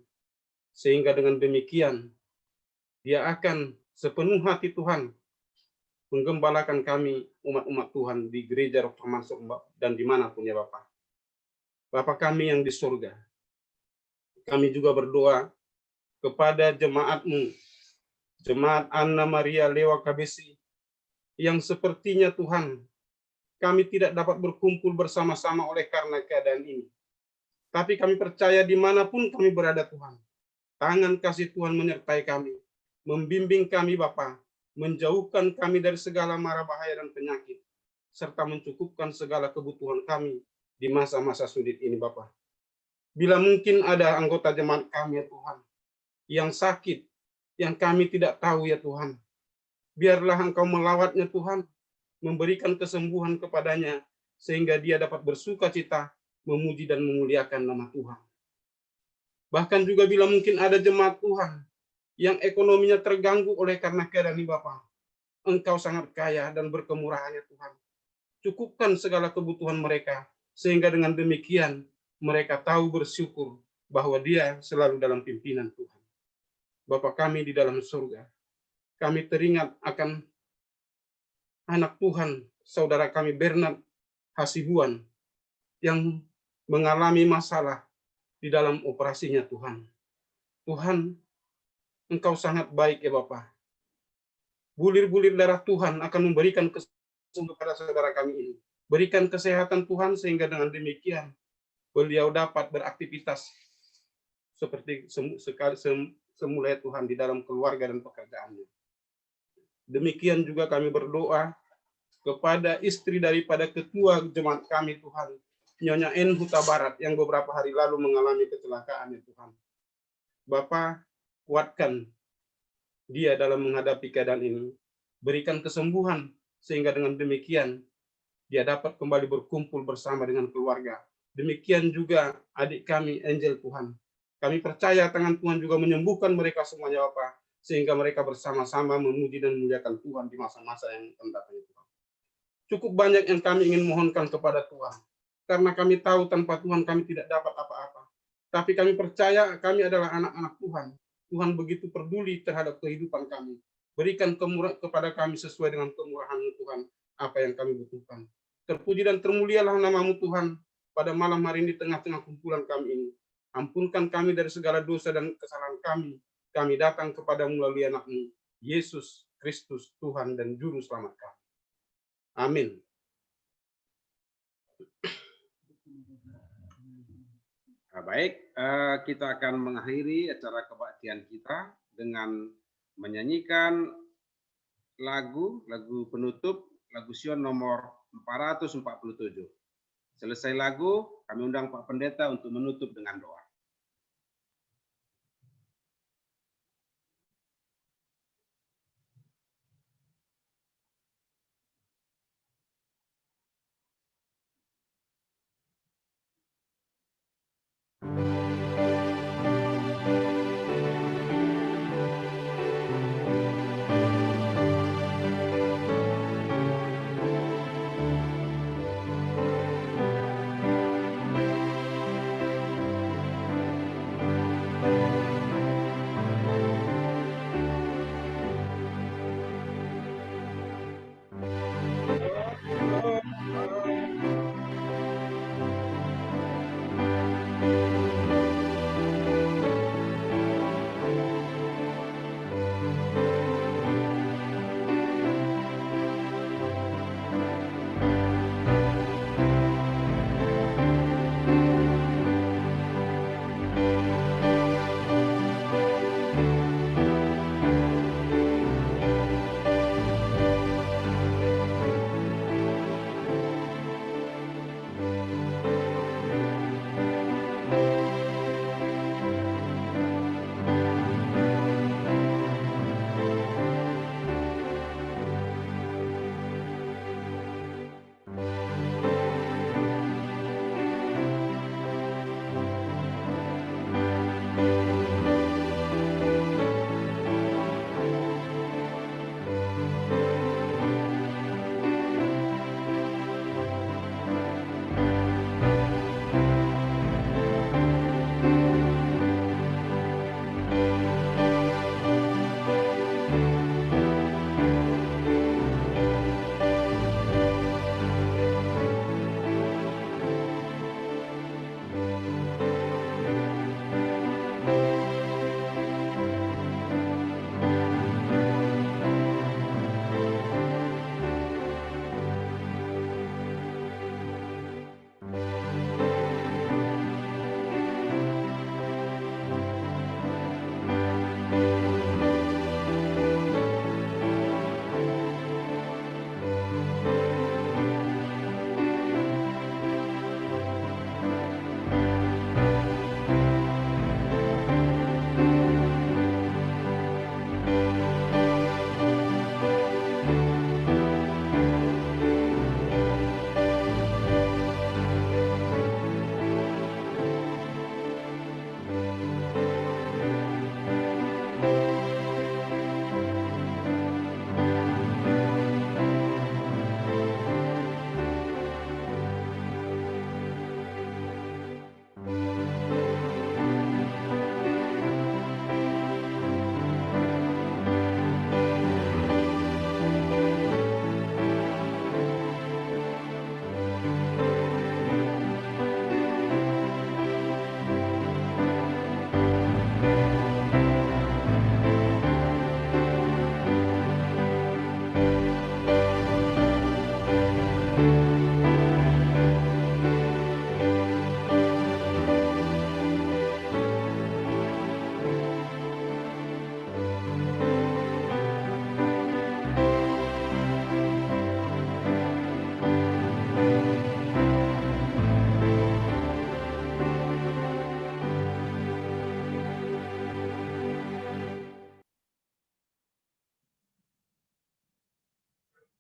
Sehingga dengan demikian, dia akan sepenuh hati Tuhan menggembalakan kami umat-umat Tuhan di gereja Dr. Mansur dan dimanapun ya Bapak. Bapak kami yang di surga, kami juga berdoa kepada jemaat-Mu, Jemaat Anna Maria Lewa KBC, yang sepertinya Tuhan, kami tidak dapat berkumpul bersama-sama oleh karena keadaan ini. Tapi kami percaya dimanapun kami berada Tuhan, tangan kasih Tuhan menyertai kami, membimbing kami Bapa, menjauhkan kami dari segala mara bahaya dan penyakit, serta mencukupkan segala kebutuhan kami di masa-masa sulit ini Bapa. Bila mungkin ada anggota jemaat kami ya Tuhan, yang sakit, yang kami tidak tahu ya Tuhan, biarlah Engkau melawatnya Tuhan, memberikan kesembuhan kepadanya, sehingga dia dapat bersuka cita, memuji dan memuliakan nama Tuhan. Bahkan juga bila mungkin ada jemaat Tuhan, yang ekonominya terganggu oleh karena keadaan ini Bapa, Engkau sangat kaya dan berkemurahan ya Tuhan. Cukupkan segala kebutuhan mereka, sehingga dengan demikian mereka tahu bersyukur bahwa dia selalu dalam pimpinan Tuhan. Bapa kami di dalam surga, kami teringat akan anak Tuhan, saudara kami Bernard Hasibuan, yang mengalami masalah di dalam operasinya Tuhan. Tuhan, Engkau sangat baik ya Bapa. Bulir-bulir darah Tuhan akan memberikan kesembuhan kepada saudara kami ini. Berikan kesehatan Tuhan sehingga dengan demikian beliau dapat beraktivitas seperti semula Tuhan di dalam keluarga dan pekerjaannya. Demikian juga kami berdoa kepada istri daripada ketua jemaat kami Tuhan, Nyonya N. Huta Barat, yang beberapa hari lalu mengalami kecelakaan ya Tuhan. Bapa, kuatkan dia dalam menghadapi keadaan ini. Berikan kesembuhan sehingga dengan demikian dia dapat kembali berkumpul bersama dengan keluarga. Demikian juga adik kami Angel Tuhan. Kami percaya tangan Tuhan juga menyembuhkan mereka semuanya Bapak, sehingga mereka bersama-sama memuji dan memuliakan Tuhan di masa-masa yang akan datang Tuhan. Cukup banyak yang kami ingin mohonkan kepada Tuhan, karena kami tahu tanpa Tuhan kami tidak dapat apa-apa. Tapi kami percaya kami adalah anak-anak Tuhan. Tuhan begitu peduli terhadap kehidupan kami. Berikan kepada kami sesuai dengan kemurahan Tuhan apa yang kami butuhkan. Terpuji dan termulialah nama-Mu Tuhan pada malam hari ini di tengah-tengah kumpulan kami ini. Ampunkan kami dari segala dosa dan kesalahan kami. Kami datang kepadamu melalui anak-Mu, Yesus Kristus, Tuhan dan Juru Selamat kami. Amin. Nah, baik, kita akan mengakhiri acara kebaktian kita dengan menyanyikan lagu penutup, lagu Sion nomor 447. Selesai lagu, kami undang Pak Pendeta untuk menutup dengan doa.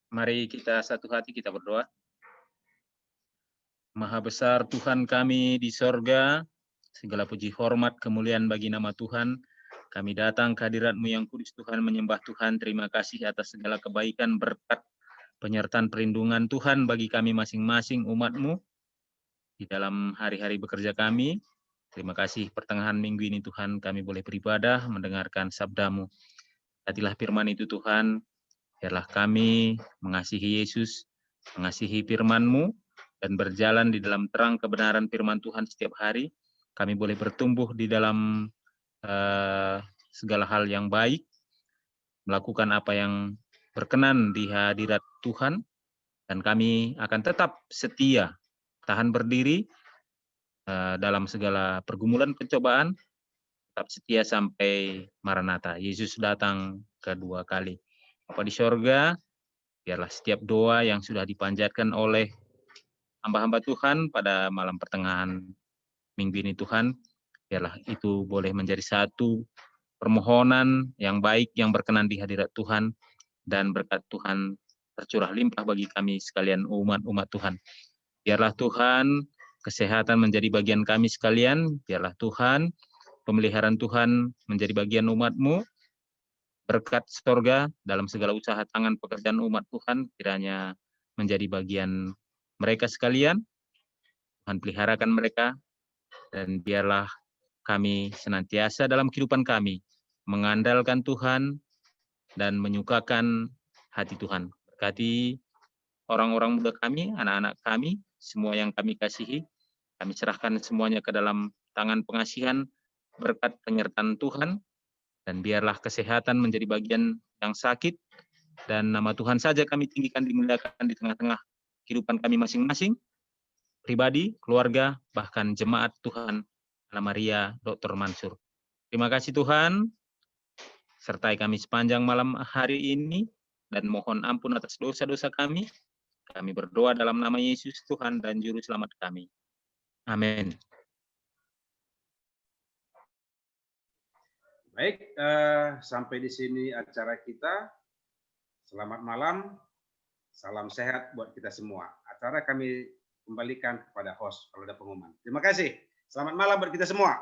Mari kita satu hati kita berdoa. Maha besar Tuhan kami di sorga, segala puji hormat kemuliaan bagi nama Tuhan. Kami datang ke hadirat-Mu yang kudus Tuhan, menyembah Tuhan. Terima kasih atas segala kebaikan, berkat, penyertaan perlindungan Tuhan bagi kami masing-masing umat-Mu di dalam hari-hari bekerja kami. Terima kasih pertengahan minggu ini Tuhan kami boleh beribadah, mendengarkan sabda-Mu. Hatilah firman itu Tuhan, biarlah kami mengasihi Yesus, mengasihi firman-Mu, dan berjalan di dalam terang kebenaran firman Tuhan setiap hari. Kami boleh bertumbuh di dalam segala hal yang baik, melakukan apa yang berkenan di hadirat Tuhan, dan kami akan tetap setia, tahan berdiri dalam segala pergumulan pencobaan, tetap setia sampai Maranatha, Yesus datang kedua kali. Bapa di sorga, biarlah setiap doa yang sudah dipanjatkan oleh hamba-hamba Tuhan pada malam pertengahan minggu ini Tuhan, biarlah itu boleh menjadi satu permohonan yang baik, yang berkenan di hadirat Tuhan, dan berkat Tuhan tercurah limpah bagi kami sekalian umat-umat Tuhan. Biarlah Tuhan kesehatan menjadi bagian kami sekalian, biarlah Tuhan pemeliharaan Tuhan menjadi bagian umat-Mu, berkat sorga dalam segala usaha tangan pekerjaan umat Tuhan kiranya menjadi bagian mereka sekalian. Tuhan peliharakan mereka, dan biarlah kami senantiasa dalam kehidupan kami mengandalkan Tuhan dan menyukakan hati Tuhan. Berkati orang-orang muda kami, anak-anak kami, semua yang kami kasihi, kami serahkan semuanya ke dalam tangan pengasihan, berkat penyertaan Tuhan, dan biarlah kesehatan menjadi bagian yang sakit, dan nama Tuhan saja kami tinggikan, dimuliakan di tengah-tengah kehidupan kami masing-masing, pribadi, keluarga, bahkan jemaat Tuhan, Ala Maria Dr. Mansur. Terima kasih Tuhan, sertai kami sepanjang malam hari ini, dan mohon ampun atas dosa-dosa kami. Kami berdoa dalam nama Yesus Tuhan dan Juru Selamat kami. Amin. Baik, sampai di sini acara kita. Selamat malam, salam sehat buat kita semua. Acara kami kembalikan kepada host kalau ada pengumuman. Terima kasih. Selamat malam buat kita semua.